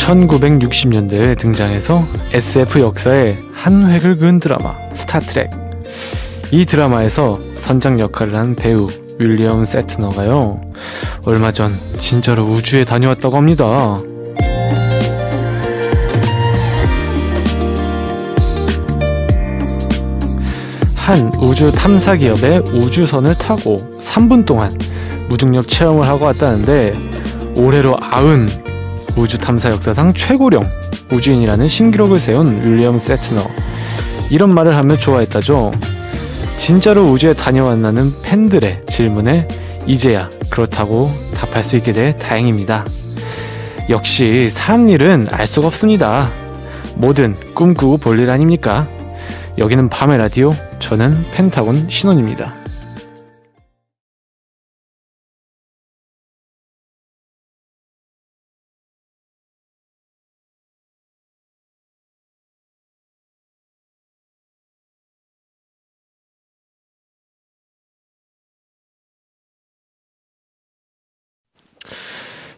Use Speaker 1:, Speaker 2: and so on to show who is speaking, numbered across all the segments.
Speaker 1: 1960년대에 등장해서 SF 역사의 한 획을 그은 드라마 스타트렉. 이 드라마에서 선장 역할을 한 배우 윌리엄 세트너가요, 얼마 전 진짜로 우주에 다녀왔다고 합니다. 한 우주 탐사 기업의 우주선을 타고 3분 동안 무중력 체험을 하고 왔다는데, 올해로 90 우주 탐사 역사상 최고령 우주인이라는 신기록을 세운 윌리엄 세트너. 이런 말을 하며 좋아했다죠. 진짜로 우주에 다녀왔나는 팬들의 질문에 이제야 그렇다고 답할 수 있게 돼 다행입니다. 역시 사람 일은 알 수가 없습니다. 뭐든 꿈꾸고 볼 일 아닙니까? 여기는 밤의 라디오, 저는 펜타곤 신원입니다.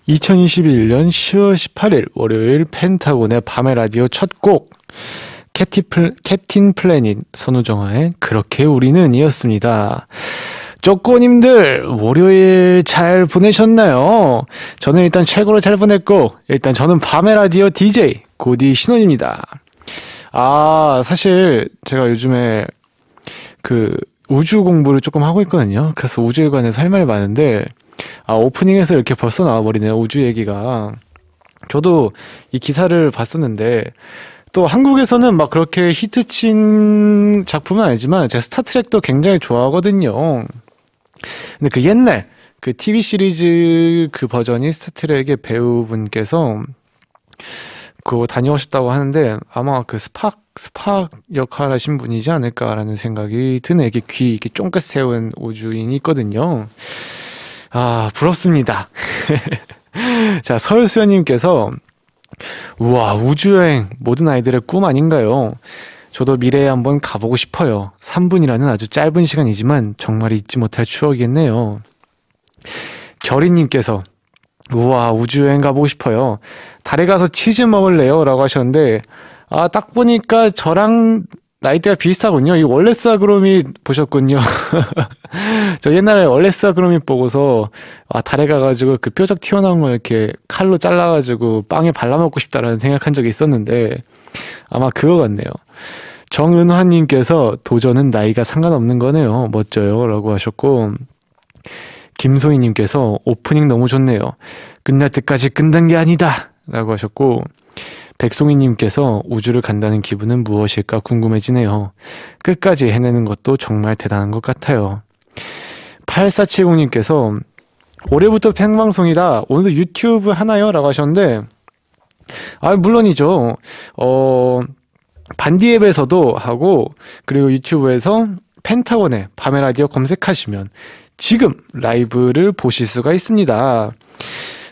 Speaker 1: 2021년 10월 18일 월요일 펜타곤의 밤의 라디오 첫 곡, 캡틴 플래닛 선우정아의 그렇게 우리는 이었습니다. 쪼꼬님들 월요일 잘 보내셨나요? 저는 일단 최고로 잘 보냈고, 일단 저는 밤의 라디오 DJ 고디 신원입니다. 사실 제가 요즘에 우주 공부를 조금 하고 있거든요. 그래서 우주에 관해서 할 말이 많은데, 오프닝에서 이렇게 벌써 나와버리네요, 우주 얘기가. 저도 이 기사를 봤었는데, 또 한국에서는 막 그렇게 히트친 작품은 아니지만 제가 스타트랙도 굉장히 좋아하거든요. 근데 그 옛날 TV 시리즈 버전이 스타트랙의 배우분께서 그거 다녀오셨다고 하는데, 아마 스팍 역할 하신 분이지 않을까라는 생각이 드네. 이게 귀 이렇게 쫑긋 세운 우주인이 있거든요. 부럽습니다. 자, 서울수연님께서, 우와, 우주여행 모든 아이들의 꿈 아닌가요? 저도 미래에 한번 가보고 싶어요. 3분이라는 아주 짧은 시간이지만 정말 잊지 못할 추억이겠네요. 결이님께서, 우와, 우주여행 가보고 싶어요. 달에 가서 치즈 먹을래요? 라고 하셨는데, 딱 보니까 저랑 나이대가 비슷하군요. 이 월레스 아그로밋 보셨군요. 저 옛날에 월레스 아그로밋 보고서 달에 가가지고 그 뾰족 튀어나온 거 이렇게 칼로 잘라가지고 빵에 발라먹고 싶다라는 생각한 적이 있었는데, 아마 그거 같네요. 정은화님께서 도전은 나이가 상관없는 거네요. 멋져요. 라고 하셨고, 김소희님께서 오프닝 너무 좋네요. 끝날 때까지 끝난 게 아니다. 라고 하셨고, 백송이님께서 우주를 간다는 기분은 무엇일까 궁금해지네요. 끝까지 해내는 것도 정말 대단한 것 같아요. 8470님께서 올해부터 팬방송이다. 오늘도 유튜브 하나요? 라고 하셨는데, 물론이죠. 반디앱에서도 하고, 그리고 유튜브에서 펜타곤의 밤의 라디오 검색하시면 지금 라이브를 보실 수가 있습니다.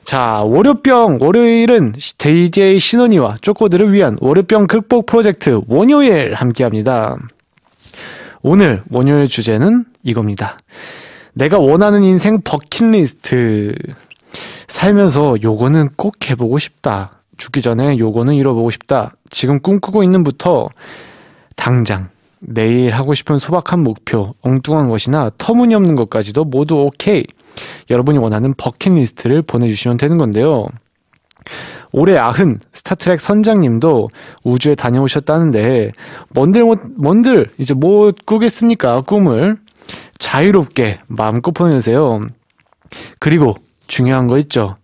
Speaker 1: 자, 월요일은 DJ 신원이와 쪼꼬들을 위한 월요병 극복 프로젝트 원요일 함께합니다. 오늘 원요일 주제는 이겁니다. 내가 원하는 인생 버킷리스트. 살면서 요거는 꼭 해보고 싶다. 죽기 전에 요거는 이뤄보고 싶다. 지금 꿈꾸고 있는부터 당장 내일 하고 싶은 소박한 목표, 엉뚱한 것이나 터무니없는 것까지도 모두 오케이. 여러분이 원하는 버킷리스트를 보내주시면 되는 건데요. 올해 90 스타트랙 선장님도 우주에 다녀오셨다는데, 뭔들 이제 뭐 꾸겠습니까? 꿈을 자유롭게 마음껏 보내세요. 그리고 중요한 거 있죠.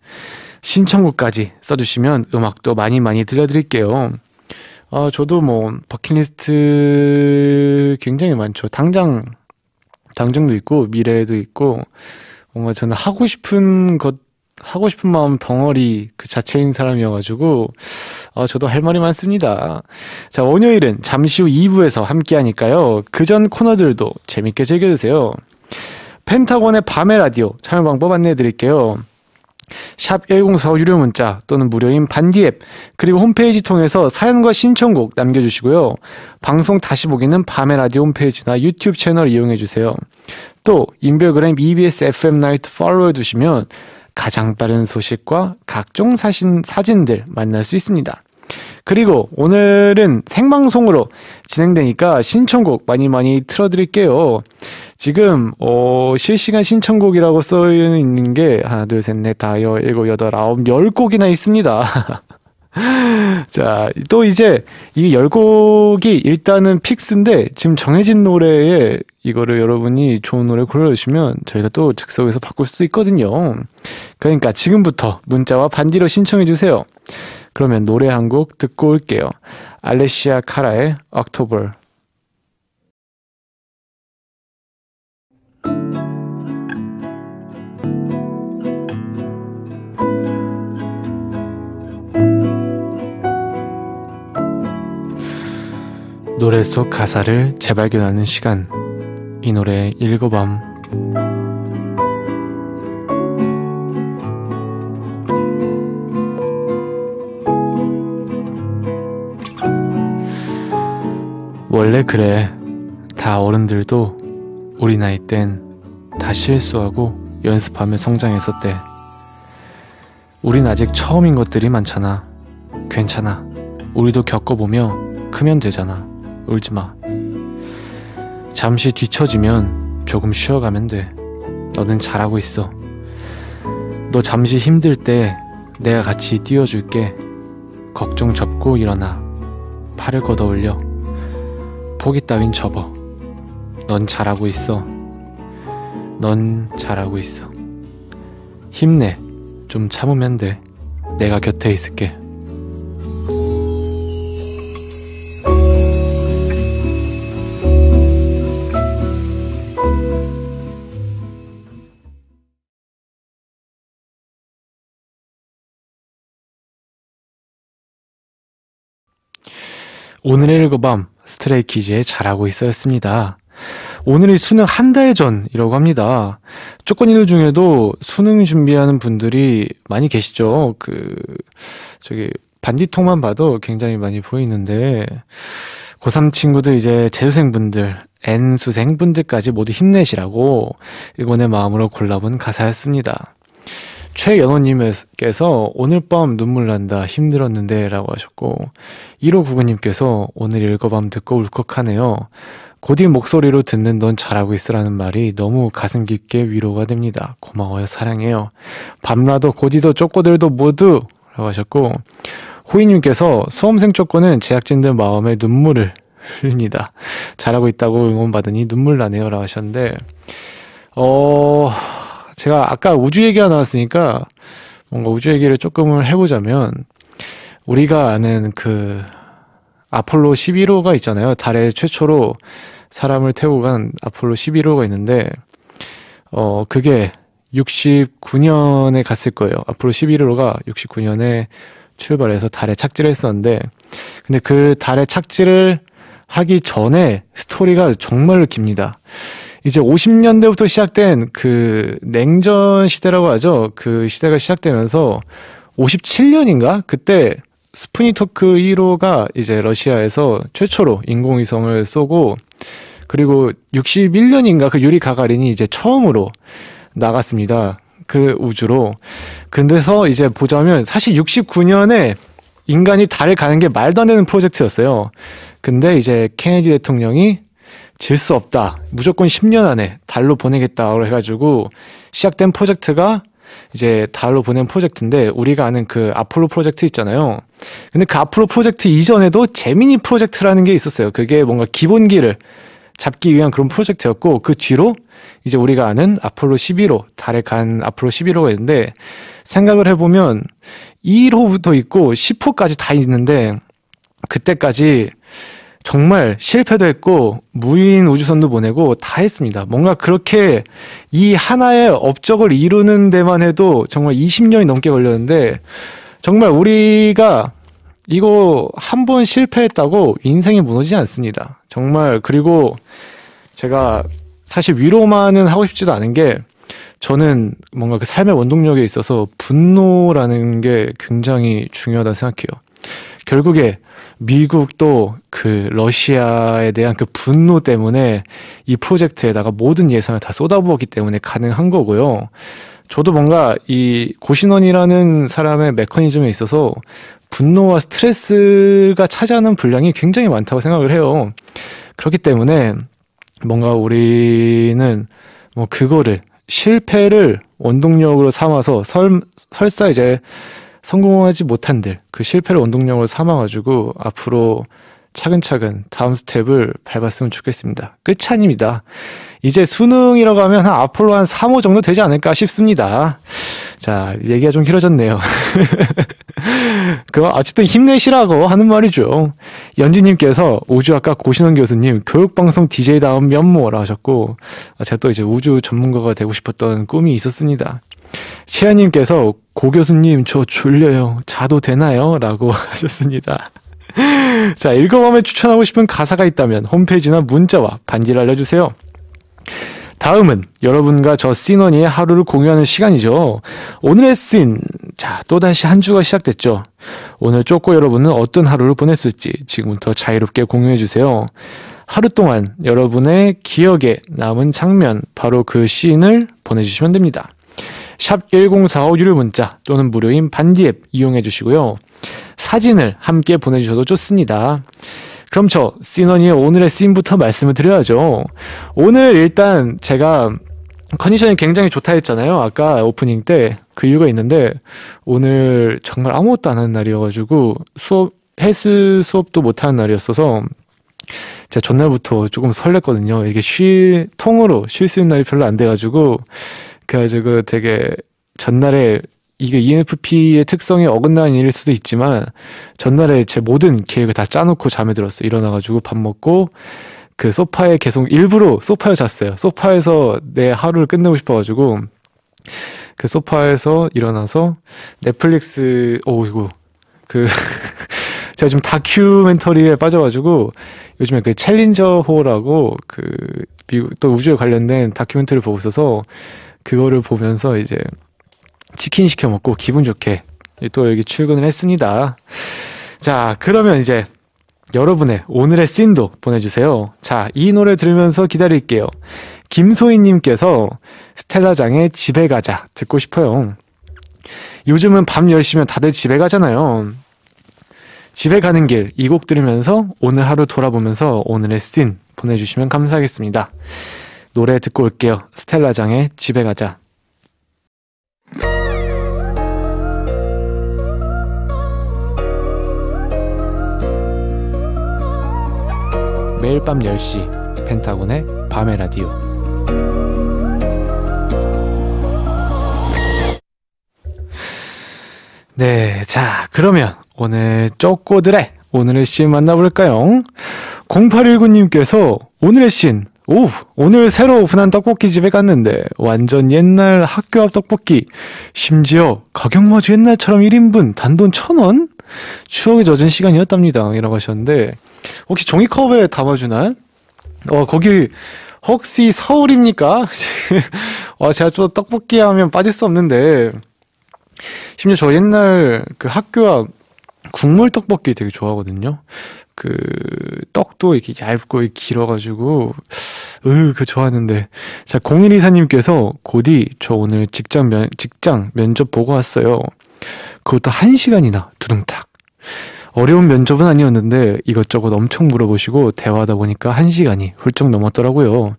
Speaker 1: 신청곡까지 써주시면 음악도 많이 들려드릴게요. 저도 버킷리스트 굉장히 많죠. 당장도 있고 미래에도 있고, 뭔가 저는 하고 싶은 마음 덩어리 그 자체인 사람이어가지고, 저도 할 말이 많습니다. 자, 월요일은 잠시 후 2부에서 함께 하니까요. 그전 코너들도 재밌게 즐겨주세요. 펜타곤의 밤의 라디오 참여 방법 안내해 드릴게요. 샵 1045 유료 문자 또는 무료인 반디앱, 그리고 홈페이지 통해서 사연과 신청곡 남겨주시고요. 방송 다시 보기는 밤의 라디오 홈페이지나 유튜브 채널 이용해주세요. 또 인별그램 EBS FM 나이트 팔로우 해두시면 가장 빠른 소식과 각종 사진들 만날 수 있습니다. 그리고 오늘은 생방송으로 진행되니까 신청곡 많이 틀어드릴게요. 지금 실시간 신청곡이라고 써있는 게 하나, 둘, 셋, 넷, 다, 여, 일곱, 여덟, 아홉, 10곡이나 있습니다. 자, 또 이제 이 10곡이 일단은 픽스인데 지금 정해진 노래에 이거를 여러분이 좋은 노래 골라주시면 저희가 또 즉석에서 바꿀 수도 있거든요. 그러니까 지금부터 문자와 반디로 신청해주세요. 그러면 노래 한 곡 듣고 올게요. 알레시아 카라의 October. 노래 속 가사를 재발견하는 시간. 이 노래 읽어밤. 원래 그래. 다 어른들도 우리 나이 땐 다 실수하고 연습하며 성장했었대. 우린 아직 처음인 것들이 많잖아. 괜찮아. 우리도 겪어보며 크면 되잖아. 울지마. 잠시 뒤처지면 조금 쉬어가면 돼. 너는 잘하고 있어. 너 잠시 힘들 때 내가 같이 뛰어줄게. 걱정 접고 일어나. 팔을 걷어올려. 포기 따윈 접어. 넌 잘하고 있어. 넌 잘하고 있어. 힘내. 좀 참으면 돼. 내가 곁에 있을게. 오늘의 읽어밤 스트레이키즈의 잘하고 있어였습니다. 오늘이 수능 한 달 전이라고 합니다. 조건이들 중에도 수능 준비하는 분들이 많이 계시죠. 저기 반디통만 봐도 굉장히 많이 보이는데 고3 친구들 이제 재수생분들, N수생분들까지 모두 힘내시라고 응원의 마음으로 골라본 가사였습니다. 최연호님께서 오늘 밤 눈물 난다 힘들었는데 라고 하셨고 1599님께서 오늘 읽어밤 듣고 울컥하네요. 고디 목소리로 듣는 넌 잘하고 있으라는 말이 너무 가슴 깊게 위로가 됩니다. 고마워요. 사랑해요. 밤라도 고디도 쪼꼬들도 모두 라고 하셨고 호이님께서 수험생 쪼꼬는 제작진들 마음에 눈물을 흘립니다. 잘하고 있다고 응원받으니 눈물 나네요 라고 하셨는데 제가 아까 우주 얘기가 나왔으니까 뭔가 우주 얘기를 조금을 해보자면 우리가 아는 아폴로 11호가 있잖아요. 달에 최초로 사람을 태우고 간 아폴로 11호가 있는데 그게 69년에 갔을 거예요. 아폴로 11호가 69년에 출발해서 달에 착지를 했었는데 근데 그 달에 착지를 하기 전에 스토리가 정말로 깁니다. 이제 50년대부터 시작된 냉전 시대라고 하죠. 그 시대가 시작되면서 57년인가? 그때 스푸니토크 1호가 이제 러시아에서 최초로 인공위성을 쏘고 그리고 61년인가 그 유리 가가린이 이제 처음으로 나갔습니다. 그 우주로. 근데서 이제 보자면 사실 69년에 인간이 달에 가는 게 말도 안 되는 프로젝트였어요. 근데 이제 케네디 대통령이 질 수 없다. 무조건 10년 안에 달로 보내겠다고 해가지고 시작된 프로젝트가 이제 달로 보낸 프로젝트인데 우리가 아는 그 아폴로 프로젝트 있잖아요. 근데 그 아폴로 프로젝트 이전에도 제미니 프로젝트라는 게 있었어요. 그게 뭔가 기본기를 잡기 위한 그런 프로젝트였고 그 뒤로 이제 우리가 아는 아폴로 11호, 달에 간 아폴로 11호가 있는데 생각을 해보면 1호부터 있고 10호까지 다 있는데 그때까지 정말 실패도 했고 무인 우주선도 보내고 다 했습니다. 뭔가 그렇게 이 하나의 업적을 이루는 데만 해도 정말 20년이 넘게 걸렸는데 정말 우리가 이거 한 번 실패했다고 인생이 무너지지 않습니다. 정말. 그리고 제가 사실 위로만은 하고 싶지도 않은 게 저는 뭔가 그 삶의 원동력에 있어서 분노라는 게 굉장히 중요하다 생각해요. 결국에 미국도 그 러시아에 대한 그 분노 때문에 이 프로젝트에다가 모든 예산을 다 쏟아부었기 때문에 가능한 거고요. 저도 뭔가 이 고신원이라는 사람의 메커니즘에 있어서 분노와 스트레스가 차지하는 분량이 굉장히 많다고 생각을 해요. 그렇기 때문에 뭔가 우리는 뭐 그거를 실패를 원동력으로 삼아서 설사 이제 성공하지 못한들 그 실패를 원동력으로 삼아가지고 앞으로 차근차근 다음 스텝을 밟았으면 좋겠습니다. 끝이 아닙니다. 이제 수능이라고 하면 앞으로 한 3호 정도 되지 않을까 싶습니다. 자, 얘기가 좀 길어졌네요. 어쨌든 힘내시라고 하는 말이죠. 연지님께서 우주학과 고신원 교수님 교육방송 DJ다운 면모라 하셨고, 제가 또 이제 우주 전문가가 되고 싶었던 꿈이 있었습니다. 치아님께서 고 교수님 저 졸려요. 자도 되나요? 라고 하셨습니다. 자, 읽어보면 추천하고 싶은 가사가 있다면 홈페이지나 문자와 반디를 알려주세요. 다음은 여러분과 저 씬언니의 하루를 공유하는 시간이죠. 오늘의 씬. 자, 또다시 한 주가 시작됐죠. 오늘 쪼꼬 여러분은 어떤 하루를 보냈을지 지금부터 자유롭게 공유해주세요. 하루 동안 여러분의 기억에 남은 장면, 바로 그 씬을 보내주시면 됩니다. 샵 1045 유료 문자 또는 무료인 반디 앱 이용해 주시고요. 사진을 함께 보내주셔도 좋습니다. 그럼 저 씬언니의 오늘의 씬부터 말씀을 드려야죠. 오늘 일단 제가 컨디션이 굉장히 좋다 했잖아요. 아까 오프닝 때. 그 이유가 있는데 오늘 정말 아무것도 안 하는 날이어가지고 헬스 수업도 못하는 날이었어서 제가 전날부터 조금 설렜거든요. 이게 통으로 쉴 수 있는 날이 별로 안 돼가지고 그래가지고 되게 전날에 이게 ENFP의 특성에 어긋나는 일일 수도 있지만 전날에 제 모든 계획을 다 짜놓고 잠에 들었어요. 일어나가지고 밥 먹고 그 소파에 계속 일부러 소파에 잤어요. 소파에서 내 하루를 끝내고 싶어가지고 그 소파에서 일어나서 넷플릭스 이거 제가 좀 다큐멘터리에 빠져가지고 요즘에 그 챌린저호라고 그 미국 또 우주에 관련된 다큐멘터리를 보고 있어서 그거를 보면서 이제 치킨 시켜 먹고 기분 좋게 또 여기 출근을 했습니다. 자, 그러면 이제 여러분의 오늘의 씬도 보내주세요. 자, 이 노래 들으면서 기다릴게요. 김소희님께서 스텔라장의 집에 가자 듣고 싶어요. 요즘은 밤 10시면 다들 집에 가잖아요. 집에 가는 길 이 곡 들으면서 오늘 하루 돌아보면서 오늘의 씬 보내주시면 감사하겠습니다. 노래 듣고 올게요. 스텔라장의 집에 가자. 매일 밤 10시 펜타곤의 밤의 라디오. 네, 자, 그러면 오늘 쪼꼬들의 오늘의 씬 만나볼까요? 0819님께서 오늘의 씬, 오늘 새로 오픈한 떡볶이 집에 갔는데 완전 옛날 학교 앞 떡볶이, 심지어 가격마저 옛날처럼 1인분 단돈 1,000원? 추억에 젖은 시간이었답니다. 이라고 하셨는데 혹시 종이컵에 담아주나요? 거기 혹시 서울입니까? 제가 또 떡볶이 하면 빠질 수 없는데 심지어 저 옛날 그 학교 앞 국물 떡볶이 되게 좋아하거든요. 그 떡도 이렇게 얇고 길어가지고 그거 좋아하는데. 자, 0124님께서 고디 저 오늘 직장 면접 보고 왔어요. 그것도 1시간이나 두둥탁. 어려운 면접은 아니었는데 이것저것 엄청 물어보시고 대화하다 보니까 1시간이 훌쩍 넘었더라고요.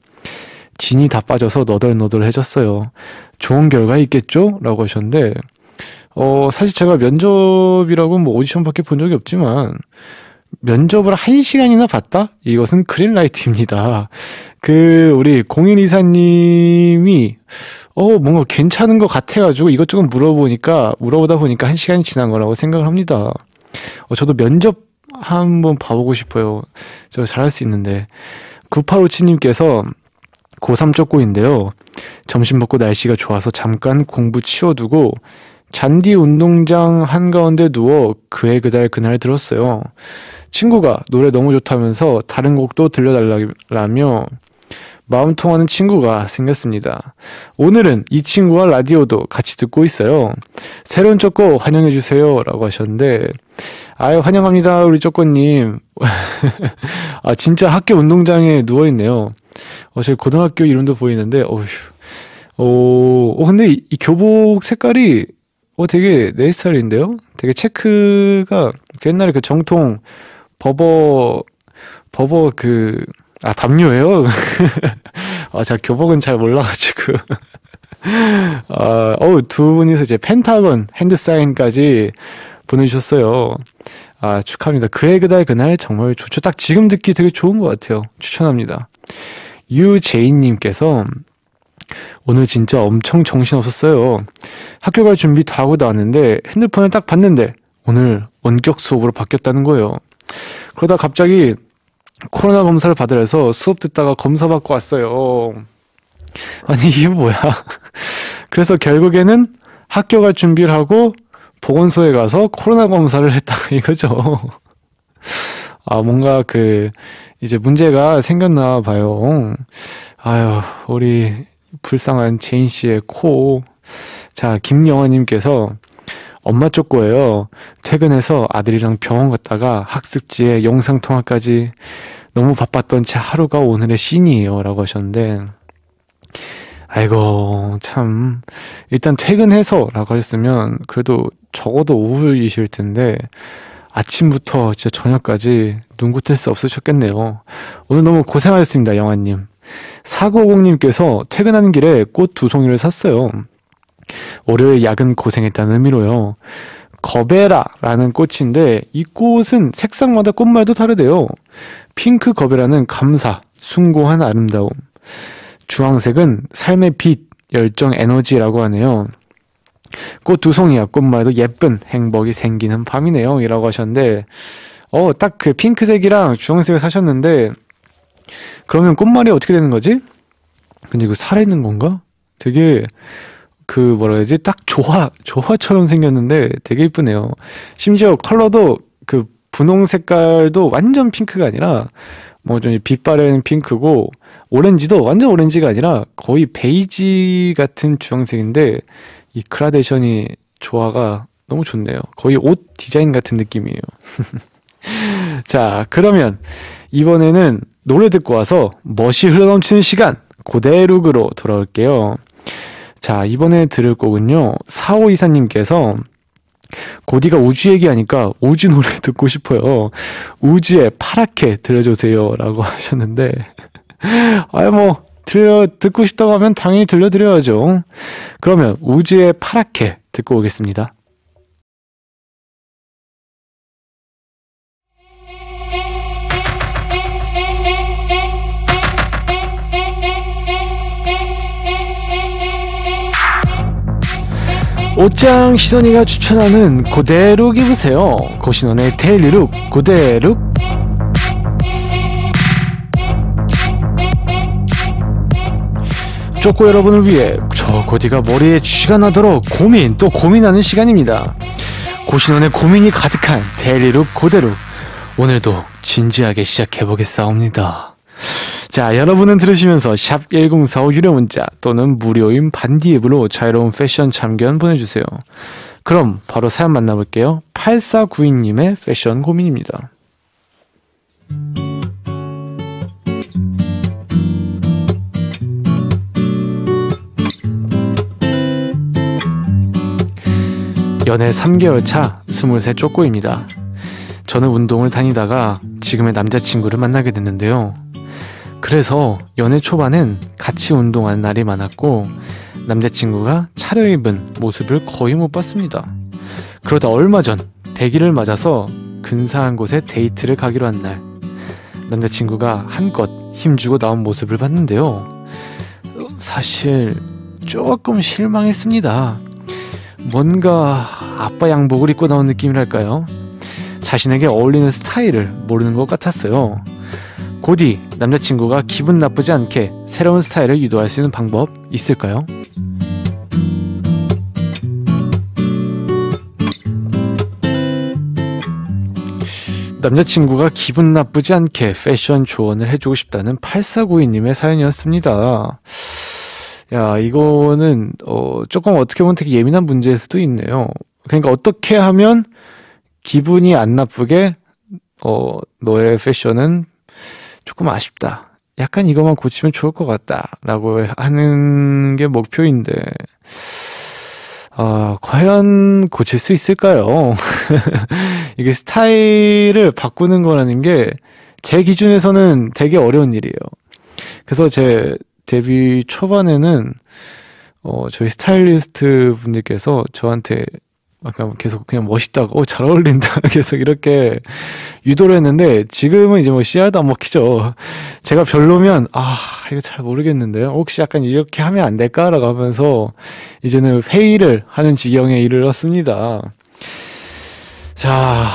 Speaker 1: 진이 다 빠져서 너덜너덜해졌어요. 좋은 결과 있겠죠? 라고 하셨는데 사실 제가 면접이라고 뭐 오디션밖에 본 적이 없지만 면접을 1시간이나 봤다? 이것은 그린라이트입니다. 우리 0124님이 뭔가 괜찮은 것 같아가지고 이것저것 물어보다 보니까 1시간이 지난 거라고 생각을 합니다. 저도 면접 한번 봐보고 싶어요. 저 잘할 수 있는데. 9857님께서 고3 쪼꼬인데요. 점심 먹고 날씨가 좋아서 잠깐 공부 치워두고 잔디 운동장 한가운데 누워 그해 그달 그날 들었어요. 친구가 노래 너무 좋다면서 다른 곡도 들려달라며 마음 통하는 친구가 생겼습니다. 오늘은 이 친구와 라디오도 같이 듣고 있어요. 새로운 쪼꼬 환영해주세요. 라고 하셨는데, 아유, 환영합니다. 우리 쪼꼬님. 진짜 학교 운동장에 누워있네요. 제 고등학교 이름도 보이는데, 근데 이 교복 색깔이, 되게 내 스타일인데요? 되게 체크가, 그 옛날에 그 정통 버버 담요예요? 제가 교복은 잘 몰라가지고. 두 분이서 이제 펜타곤 핸드 사인까지 보내주셨어요. 축하합니다. 그의 그날 그날 정말 좋죠. 딱 지금 듣기 되게 좋은 것 같아요. 추천합니다. 유제인님께서 오늘 진짜 엄청 정신없었어요. 학교 갈 준비 다 하고 나왔는데 핸드폰을 딱 봤는데 오늘 원격 수업으로 바뀌었다는 거예요. 그러다 갑자기 코로나 검사를 받으러 해서 수업 듣다가 검사 받고 왔어요. 아니 이게 뭐야. 그래서 결국에는 학교 갈 준비를 하고 보건소에 가서 코로나 검사를 했다가 이거죠. 뭔가 이제 문제가 생겼나 봐요. 아유, 우리 불쌍한 제인 씨의 코. 자, 김영아님께서 엄마 쪽 거예요. 퇴근해서 아들이랑 병원 갔다가 학습지에 영상통화까지 너무 바빴던 제 하루가 오늘의 씬이에요. 라고 하셨는데, 아이고, 참. 일단 퇴근해서 라고 하셨으면 그래도 적어도 오후이실 텐데, 아침부터 진짜 저녁까지 눈코 뜰 수 없으셨겠네요. 오늘 너무 고생하셨습니다, 영아님. 4950님께서 퇴근하는 길에 꽃 2송이를 샀어요. 월요일 야근 고생했다는 의미로요. 거베라라는 꽃인데 이 꽃은 색상마다 꽃말도 다르대요. 핑크 거베라는 감사, 숭고한 아름다움. 주황색은 삶의 빛, 열정, 에너지라고 하네요. 꽃 2송이야. 꽃말도 예쁜 행복이 생기는 밤이네요. 이라고 하셨는데 딱 그 핑크색이랑 주황색을 사셨는데 그러면 꽃말이 어떻게 되는 거지? 근데 이거 살아있는 건가? 되게 뭐라 해야지? 딱 조화처럼 생겼는데 되게 이쁘네요. 심지어 컬러도 분홍 색깔도 완전 핑크가 아니라 좀 빛 바랜 핑크고 오렌지도 완전 오렌지가 아니라 거의 베이지 같은 주황색인데 이 그라데이션이 조화가 너무 좋네요. 거의 옷 디자인 같은 느낌이에요. 자, 그러면 이번에는 노래 듣고 와서 멋이 흘러넘치는 시간 고대룩으로 돌아올게요. 자, 이번에 들을 곡은요. 4524님께서 고디가 우주 얘기하니까 우주 노래 듣고 싶어요. 우주의 파랗게 들려주세요 라고 하셨는데 듣고 싶다고 하면 당연히 들려드려야죠. 그러면 우주의 파랗게 듣고 오겠습니다. 옷장 시선이가 추천하는 고대룩 입으세요. 고신원의 데일리룩 고대룩. 쪼꼬 여러분을 위해 저 고디가 머리에 쥐가 나도록 고민하는 시간입니다. 고신원의 고민이 가득한 데일리룩 고대룩. 오늘도 진지하게 시작해보겠사옵니다. 자, 여러분은 들으시면서 샵 1045 유료 문자 또는 무료인 반디 앱으로 자유로운 패션 참견 보내주세요. 그럼 바로 사연 만나볼게요. 8492님의 패션 고민입니다. 연애 3개월 차 23 쪼꼬입니다. 저는 운동을 다니다가 지금의 남자친구를 만나게 됐는데요. 그래서 연애 초반엔 같이 운동하는 날이 많았고 남자친구가 차려입은 모습을 거의 못 봤습니다. 그러다 얼마 전 100일을 맞아서 근사한 곳에 데이트를 가기로 한 날 남자친구가 한껏 힘주고 나온 모습을 봤는데요. 사실 조금 실망했습니다. 뭔가 아빠 양복을 입고 나온 느낌이랄까요? 자신에게 어울리는 스타일을 모르는 것 같았어요. 고디, 남자친구가 기분 나쁘지 않게 새로운 스타일을 유도할 수 있는 방법 있을까요? 남자친구가 기분 나쁘지 않게 패션 조언을 해주고 싶다는 8492님의 사연이었습니다. 야, 이거는 조금 어떻게 보면 되게 예민한 문제일 수도 있네요. 그러니까 어떻게 하면 기분이 안 나쁘게 너의 패션은 조금 아쉽다. 약간 이것만 고치면 좋을 것 같다라고 하는 게 목표인데, 과연 고칠 수 있을까요? 이게 스타일을 바꾸는 거라는 게 제 기준에서는 되게 어려운 일이에요. 그래서 제 데뷔 초반에는 저희 스타일리스트 분들께서 저한테 아까 계속 그냥 멋있다고, 잘 어울린다, 계속 이렇게 유도를 했는데, 지금은 이제 뭐 씨알도 안 먹히죠. 제가 별로면, 이거 잘 모르겠는데요. 혹시 약간 이렇게 하면 안 될까라고 하면서, 이제는 회의를 하는 지경에 이르렀습니다. 자,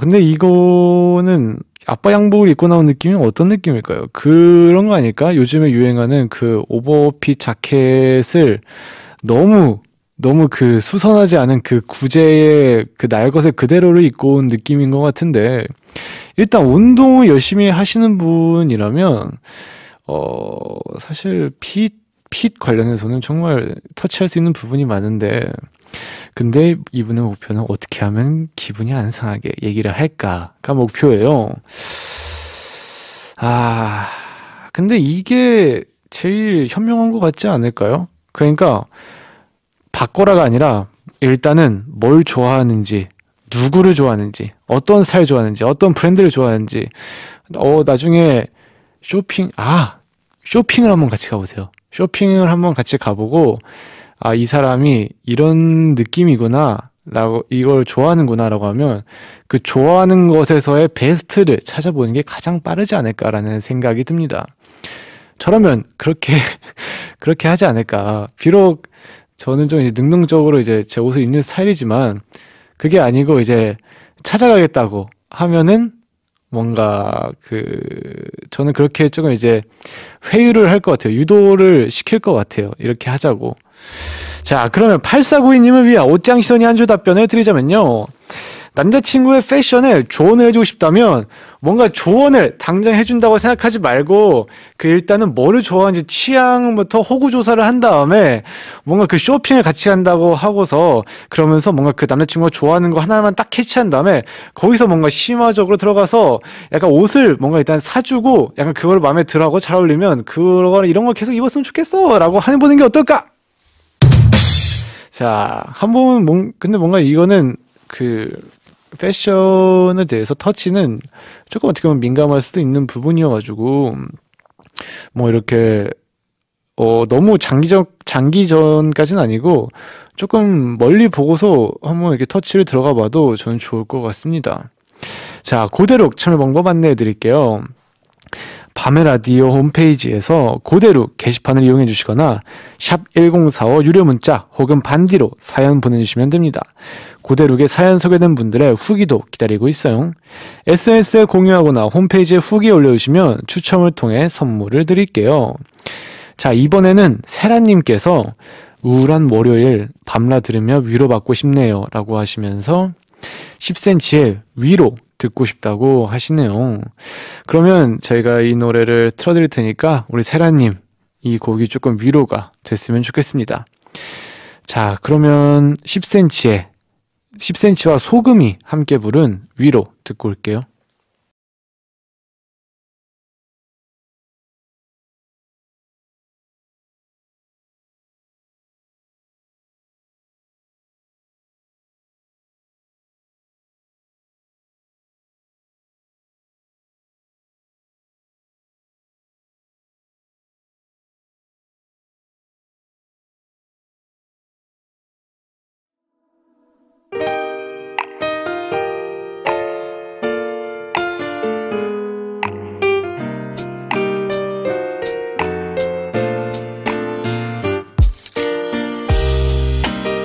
Speaker 1: 근데 이거는 아빠 양복을 입고 나온 느낌이 어떤 느낌일까요? 그런 거 아닐까? 요즘에 유행하는 그 오버핏 자켓을 너무 그 수선하지 않은 그 구제의 그 날것을 그대로를 입고 온 느낌인 것 같은데, 일단 운동을 열심히 하시는 분이라면, 사실 핏 관련해서는 정말 터치할 수 있는 부분이 많은데, 근데 이분의 목표는 어떻게 하면 기분이 안 상하게 얘기를 할까가 목표예요. 근데 이게 제일 현명한 것 같지 않을까요? 그러니까, 바꿔라가 아니라 일단은 뭘 좋아하는지, 누구를 좋아하는지, 어떤 스타일 좋아하는지, 어떤 브랜드를 좋아하는지, 나중에 쇼핑을 한번 같이 가보세요. 쇼핑을 한번 같이 가보고, 이 사람이 이런 느낌이구나, 라고, 이걸 좋아하는구나, 라고 하면 그 좋아하는 것에서의 베스트를 찾아보는 게 가장 빠르지 않을까라는 생각이 듭니다. 저라면 그렇게 하지 않을까. 비록 저는 좀 이제 능동적으로 이제 제 옷을 입는 스타일이지만, 그게 아니고 이제 찾아가겠다고 하면은 뭔가 저는 그렇게 조금 이제 회유를 할 것 같아요. 유도를 시킬 것 같아요. 이렇게 하자고. 자, 그러면 8492님을 위한 옷장 시선이 한 줄 답변을 드리자면요. 남자친구의 패션에 조언을 해주고 싶다면 뭔가 조언을 당장 해준다고 생각하지 말고 일단은 뭐를 좋아하는지 취향부터 호구 조사를 한 다음에 뭔가 그 쇼핑을 같이 간다고 하고서 그러면서 뭔가 그 남자친구가 좋아하는 거 하나만 딱 캐치한 다음에 거기서 뭔가 심화적으로 들어가서 약간 옷을 뭔가 일단 사주고 약간 그걸 마음에 들어하고 잘 어울리면 그거나 이런 거 계속 입었으면 좋겠어 라고 해보는 게 어떨까? 자, 근데 뭔가 이거는 패션에 대해서 터치는 조금 어떻게 보면 민감할 수도 있는 부분이어가지고, 뭐 이렇게, 너무 장기전까지는 아니고, 조금 멀리 보고서 한번 이렇게 터치를 들어가 봐도 저는 좋을 것 같습니다. 자, 고대록 참여 방법 안내해 드릴게요. 밤의 라디오 홈페이지에서 고대룩 게시판을 이용해 주시거나 샵 1045 유료 문자 혹은 반디로 사연 보내주시면 됩니다. 고대룩에 사연 소개된 분들의 후기도 기다리고 있어요. SNS에 공유하거나 홈페이지에 후기 올려주시면 추첨을 통해 선물을 드릴게요. 자, 이번에는 세라님께서 우울한 월요일 밤라 들으며 위로받고 싶네요 라고 하시면서 10cm의 위로 듣고 싶다고 하시네요. 그러면 저희가 이 노래를 틀어드릴 테니까 우리 세라님 이 곡이 조금 위로가 됐으면 좋겠습니다. 자, 그러면 10cm와 소금이 함께 부른 위로 듣고 올게요.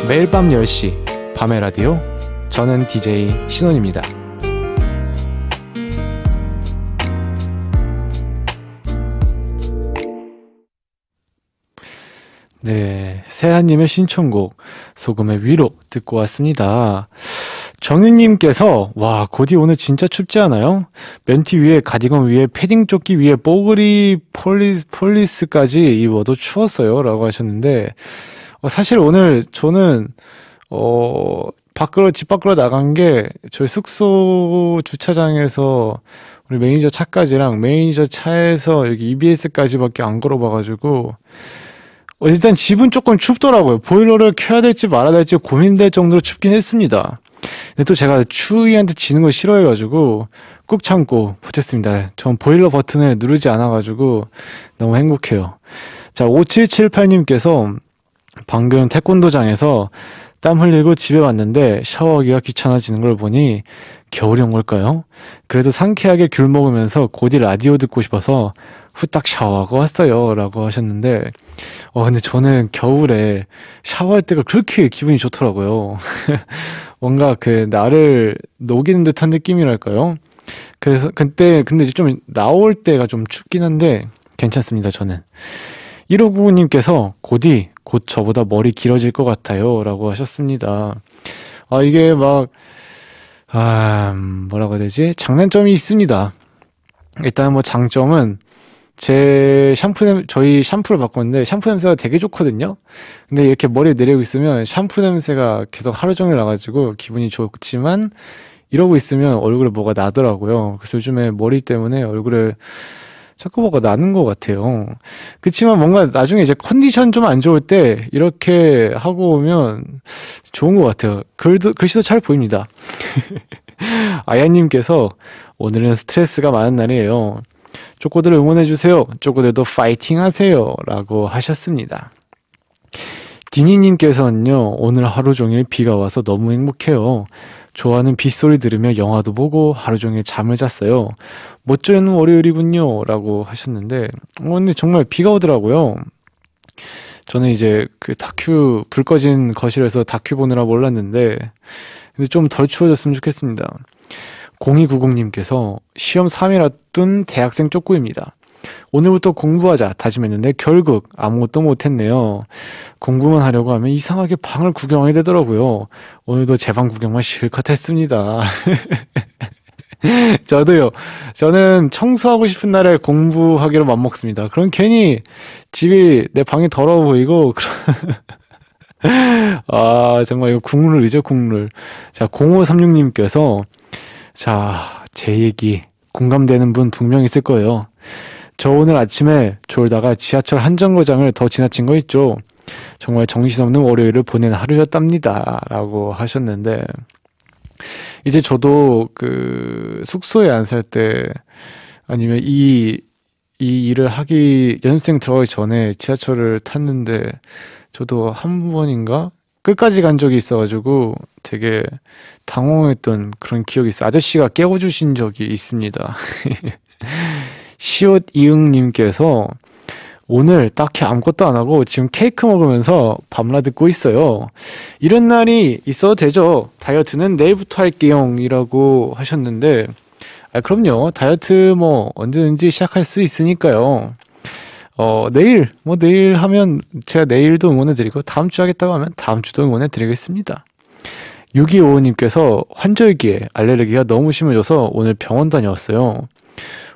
Speaker 1: 매일 밤 10시 밤의 라디오, 저는 DJ 신원입니다. 네, 세아님의 신청곡 소금의 위로 듣고 왔습니다. 정윤님께서 와, 곧이 오늘 진짜 춥지 않아요? 맨티 위에 가디건 위에 패딩 조끼 위에 뽀글이 폴리스까지 입어도 추웠어요 라고 하셨는데, 사실 오늘 저는 집 밖으로 나간 게 저희 숙소 주차장에서 우리 매니저 차까지랑 매니저 차에서 여기 EBS까지밖에 안 걸어봐가지고 일단 집은 조금 춥더라고요. 보일러를 켜야 될지 말아야 될지 고민될 정도로 춥긴 했습니다. 근데 또 제가 추위한테 지는 거 싫어해가지고 꾹 참고 버텼습니다. 전 보일러 버튼을 누르지 않아가지고 너무 행복해요. 자, 5778님께서 방금 태권도장에서 땀 흘리고 집에 왔는데 샤워하기가 귀찮아지는 걸 보니 겨울이 온 걸까요? 그래도 상쾌하게 귤 먹으면서 곧이 라디오 듣고 싶어서 후딱 샤워하고 왔어요. 라고 하셨는데, 근데 저는 겨울에 샤워할 때가 그렇게 기분이 좋더라고요. 뭔가 나를 녹이는 듯한 느낌이랄까요? 그래서, 근데 이제 좀 나올 때가 좀 춥긴 한데, 괜찮습니다, 저는. 1599님께서 곧 저보다 머리 길어질 것 같아요. 라고 하셨습니다. 이게 뭐라고 해야 되지? 장단점이 있습니다. 일단 장점은 저희 샴푸를 바꿨는데 샴푸 냄새가 되게 좋거든요. 근데 이렇게 머리를 내리고 있으면 샴푸 냄새가 계속 하루 종일 나가지고 기분이 좋지만 이러고 있으면 얼굴에 뭐가 나더라고요. 그래서 요즘에 머리 때문에 얼굴에 자꾸 뭐가 나는 것 같아요. 그치만 뭔가 나중에 이제 컨디션 좀 안 좋을 때 이렇게 하고 오면 좋은 것 같아요. 글씨도 잘 보입니다. 아야님께서 오늘은 스트레스가 많은 날이에요. 쪼꼬들 응원해주세요. 쪼꼬들도 파이팅 하세요. 라고 하셨습니다. 디니님께서는요, 오늘 하루 종일 비가 와서 너무 행복해요. 좋아하는 빗소리 들으며 영화도 보고 하루 종일 잠을 잤어요. 멋진 월요일이군요. 라고 하셨는데, 근데 정말 비가 오더라고요. 저는 이제 불 꺼진 거실에서 다큐 보느라 몰랐는데, 근데 좀 덜 추워졌으면 좋겠습니다. 0290님께서 시험 3일 앞둔 대학생 쪽구입니다. 오늘부터 공부하자 다짐했는데 결국 아무것도 못했네요. 공부만 하려고 하면 이상하게 방을 구경하게 되더라고요. 오늘도 제 방 구경만 실컷 했습니다. 저도요. 저는 청소하고 싶은 날에 공부하기로 맘먹습니다. 그럼 괜히 집이 내 방이 더러워 보이고 정말 이거 국룰이죠, 국룰. 자, 0536님께서 제 얘기 공감되는 분 분명 있을 거예요. 저 오늘 아침에 졸다가 지하철 한 정거장을 더 지나친 거 있죠. 정말 정신없는 월요일을 보낸 하루였답니다. 라고 하셨는데, 이제 저도 숙소에 안 살 때, 아니면 이 일을 연습생 들어가기 전에 지하철을 탔는데, 저도 한 번인가? 끝까지 간 적이 있어가지고 되게 당황했던 그런 기억이 있어요. 아저씨가 깨워주신 적이 있습니다. 시옷 이응님께서 오늘 딱히 아무것도 안 하고 지금 케이크 먹으면서 밤라 듣고 있어요. 이런 날이 있어도 되죠. 다이어트는 내일부터 할게요. 이라고 하셨는데, 그럼요. 다이어트 언제든지 시작할 수 있으니까요. 내일 하면 제가 내일도 응원해드리고 다음 주 하겠다고 하면 다음 주도 응원해드리겠습니다. 6255님께서 환절기에 알레르기가 너무 심해져서 오늘 병원 다녀왔어요.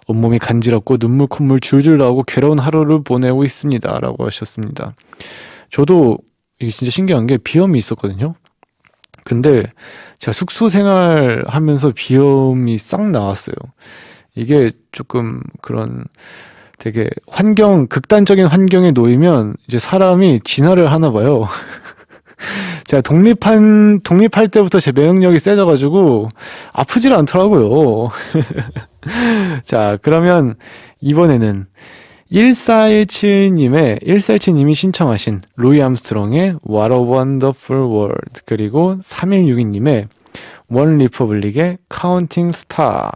Speaker 1: 온몸이 간지럽고 눈물 콧물 줄줄 나오고 괴로운 하루를 보내고 있습니다. 라고 하셨습니다. 저도 이게 진짜 신기한 게 비염이 있었거든요. 근데 제가 숙소 생활하면서 비염이 싹 나왔어요. 이게 조금 그런 되게 극단적인 환경에 놓이면 이제 사람이 진화를 하나 봐요. 제가 독립할 때부터 제 면역력이 세져가지고 아프질 않더라고요. 자, 그러면 이번에는 1417님이 신청하신 루이 암스트롱의 What a Wonderful World, 그리고 3162님의 원 리퍼블릭의 Counting Star,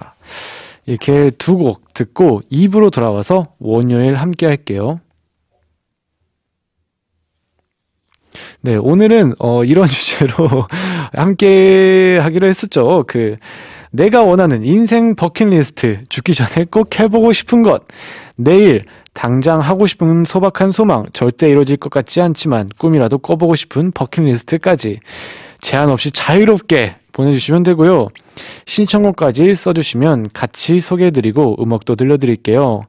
Speaker 1: 이렇게 두 곡 듣고 2부로 돌아와서 월요일 함께 할게요. 네, 오늘은 이런 주제로 함께 하기로 했었죠. 내가 원하는 인생 버킷리스트, 죽기 전에 꼭 해보고 싶은 것, 내일 당장 하고 싶은 소박한 소망, 절대 이루어질 것 같지 않지만 꿈이라도 꿔보고 싶은 버킷리스트까지 제한 없이 자유롭게 보내주시면 되고요. 신청곡까지 써주시면 같이 소개해드리고 음악도 들려드릴게요.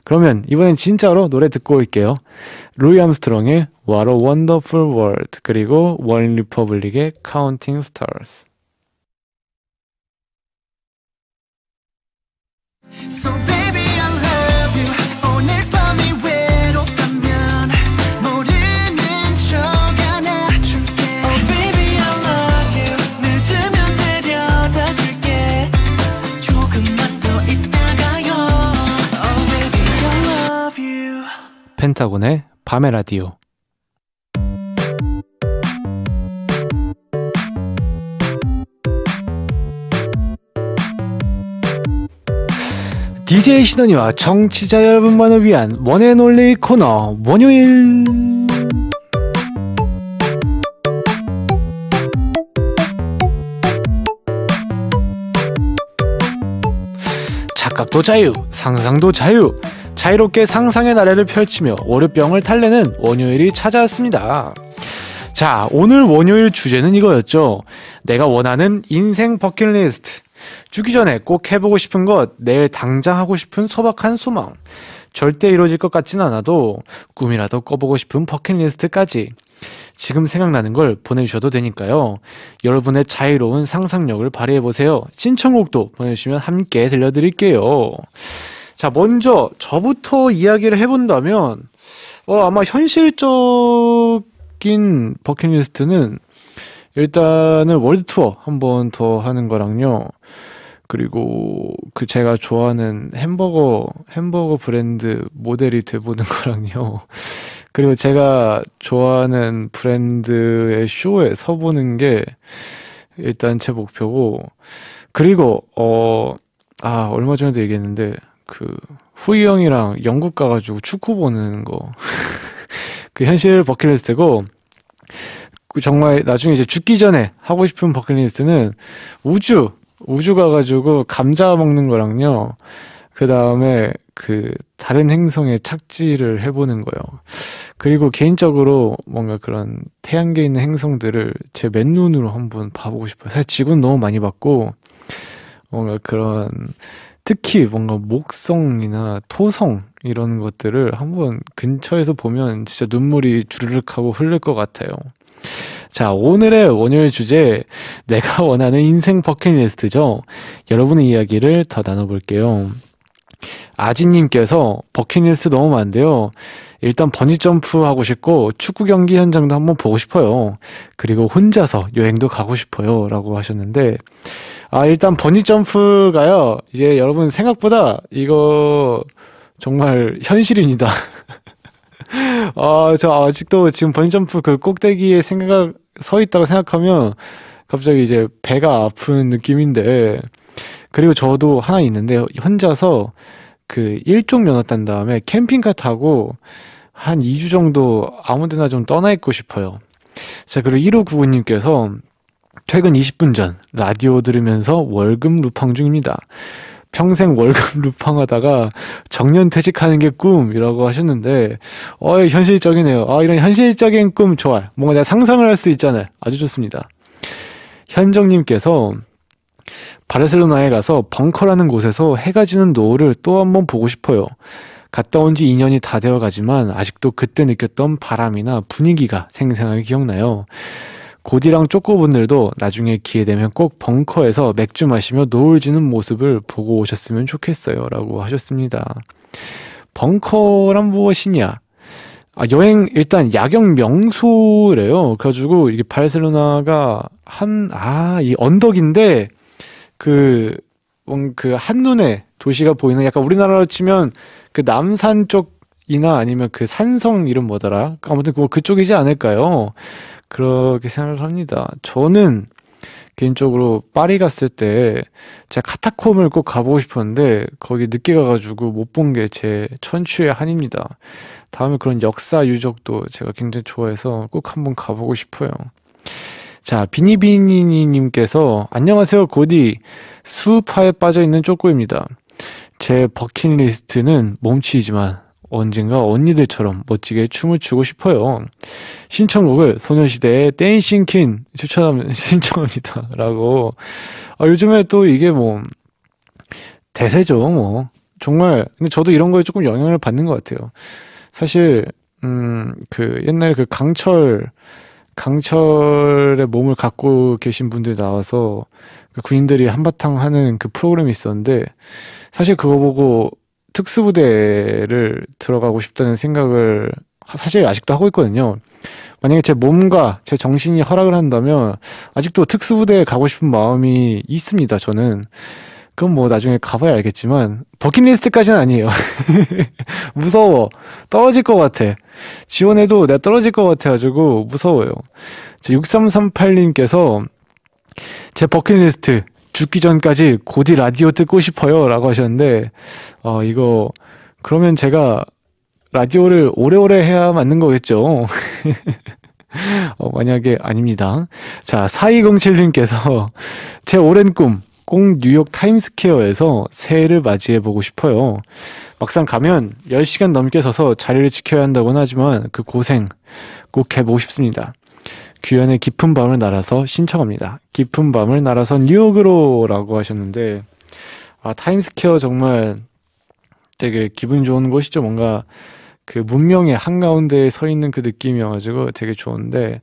Speaker 1: 그러면 이번엔 진짜로 노래 듣고 올게요. 루이 암스트롱의 What a Wonderful World 그리고 원 리퍼블릭의 Counting Stars.
Speaker 2: So baby I love you 오늘 밤이 외롭다면 모르는 척 안아줄게 Oh baby I love you 늦으면 데려다줄게 조금만 더 있다가요 Oh baby I love you
Speaker 1: 펜타곤의 밤의 라디오. DJ 신원이와 청취자 여러분만을 위한 원앤올리 코너 원요일. 착각도 자유, 상상도 자유. 자유롭게 상상의 나래를 펼치며 월요병을 달래는 원요일이 찾아왔습니다. 자, 오늘 원요일 주제는 이거였죠. 내가 원하는 인생 버킷리스트. 죽기 전에 꼭 해보고 싶은 것, 내일 당장 하고 싶은 소박한 소망. 절대 이루어질 것 같진 않아도 꿈이라도 꿔보고 싶은 버킷리스트까지. 지금 생각나는 걸 보내주셔도 되니까요. 여러분의 자유로운 상상력을 발휘해보세요. 신청곡도 보내주시면 함께 들려드릴게요. 자, 먼저 저부터 이야기를 해본다면 아마 현실적인 버킷리스트는 일단은 월드 투어 한 번 더 하는 거랑요. 그리고 그 제가 좋아하는 햄버거 브랜드 모델이 돼보는 거랑요. 그리고 제가 좋아하는 브랜드의 쇼에 서보는 게 일단 제 목표고. 그리고 얼마 전에도 얘기했는데 그 후이 형이랑 영국 가가지고 축구 보는 거 그 현실 버킷리스트고. 정말 나중에 이제 죽기 전에 하고 싶은 버킷리스트는 우주 가가지고 감자 먹는 거랑요. 그 다음에 그 다른 행성에 착지를 해보는 거예요. 그리고 개인적으로 뭔가 그런 태양계에 있는 행성들을 제 맨눈으로 한번 봐보고 싶어요. 사실 지구는 너무 많이 봤고 뭔가 그런 특히 뭔가 목성이나 토성 이런 것들을 한번 근처에서 보면 진짜 눈물이 주르륵 하고 흐를 것 같아요. 자, 오늘의 원요일 주제, 내가 원하는 인생 버킷리스트죠. 여러분의 이야기를 더 나눠볼게요. 아지님께서 버킷리스트 너무 많은데요. 일단 번지점프 하고 싶고 축구 경기 현장도 한번 보고 싶어요. 그리고 혼자서 여행도 가고 싶어요 라고 하셨는데, 일단 번지점프가요, 이제 여러분 생각보다 이거 정말 현실입니다. 저 아직도 지금 번지점프 그 꼭대기에 서 있다고 생각하면 갑자기 이제 배가 아픈 느낌인데, 그리고 저도 하나 있는데 혼자서 그 일종 면허 딴 다음에 캠핑카 타고 한 2주 정도 아무 데나 좀 떠나 있고 싶어요. 자, 그리고 1599님께서 퇴근 20분 전 라디오 들으면서 월급 루팡 중입니다. 평생 월급 루팡하다가 정년 퇴직하는 게 꿈이라고 하셨는데 현실적이네요. 이런 현실적인 꿈 좋아요. 뭔가 내가 상상을 할 수 있잖아요. 아주 좋습니다. 현정님께서 바르셀로나에 가서 벙커라는 곳에서 해가 지는 노을을 또 한 번 보고 싶어요. 갔다 온 지 2년이 다 되어 가지만 아직도 그때 느꼈던 바람이나 분위기가 생생하게 기억나요. 고디랑 쪼꼬분들도 나중에 기회되면 꼭 벙커에서 맥주 마시며 노을 지는 모습을 보고 오셨으면 좋겠어요 라고 하셨습니다. 벙커란 무엇이냐? 여행 일단 야경 명소래요. 그래가지고 이게 바르셀로나가 이 언덕인데 그 한눈에 도시가 보이는, 약간 우리나라로 치면 그 남산 쪽이나 아니면 그 산성 이름 뭐더라? 아무튼 그쪽이지 않을까요? 그렇게 생각을 합니다. 저는 개인적으로 파리 갔을 때 제가 카타콤을 꼭 가보고 싶었는데 거기 늦게 가가지고 못 본 게 제 천추의 한입니다. 다음에 그런 역사 유적도 제가 굉장히 좋아해서 꼭 한번 가보고 싶어요. 자, 비니비니님께서 안녕하세요 고디, 수우파에 빠져있는 쪼꼬입니다. 제 버킷리스트는 몸치이지만 언젠가 언니들처럼 멋지게 춤을 추고 싶어요. 신청곡을 소녀시대의 댄싱 퀸 신청합니다. 라고. 요즘에 또 이게 뭐, 대세죠, 뭐. 정말, 근데 저도 이런 거에 조금 영향을 받는 것 같아요. 사실, 옛날에 그 강철의 몸을 갖고 계신 분들이 나와서 그 군인들이 한바탕 하는 그 프로그램이 있었는데, 사실 그거 보고 특수부대를 들어가고 싶다는 생각을 사실 아직도 하고 있거든요. 만약에 제 몸과 제 정신이 허락을 한다면 아직도 특수부대에 가고 싶은 마음이 있습니다, 저는. 그건 뭐 나중에 가봐야 알겠지만 버킷리스트까지는 아니에요. 무서워. 떨어질 것 같아. 지원해도 내가 떨어질 것 같아가지고 무서워요. 6338님께서 제 버킷리스트 죽기 전까지 고디 라디오 듣고 싶어요 라고 하셨는데 이거 그러면 제가 라디오를 오래오래 해야 맞는 거겠죠. 만약에 아닙니다. 자, 4207님께서 제 오랜 꿈 꼭 뉴욕 타임스퀘어에서 새해를 맞이해보고 싶어요. 막상 가면 10시간 넘게 서서 자리를 지켜야 한다고는 하지만 그 고생 꼭 해보고 싶습니다. 규현의 깊은 밤을 날아서 신청합니다. 깊은 밤을 날아서 뉴욕으로 라고 하셨는데 타임스퀘어 정말 되게 기분 좋은 곳이죠. 뭔가 그 문명의 한가운데에 서 있는 그 느낌이어가지고 되게 좋은데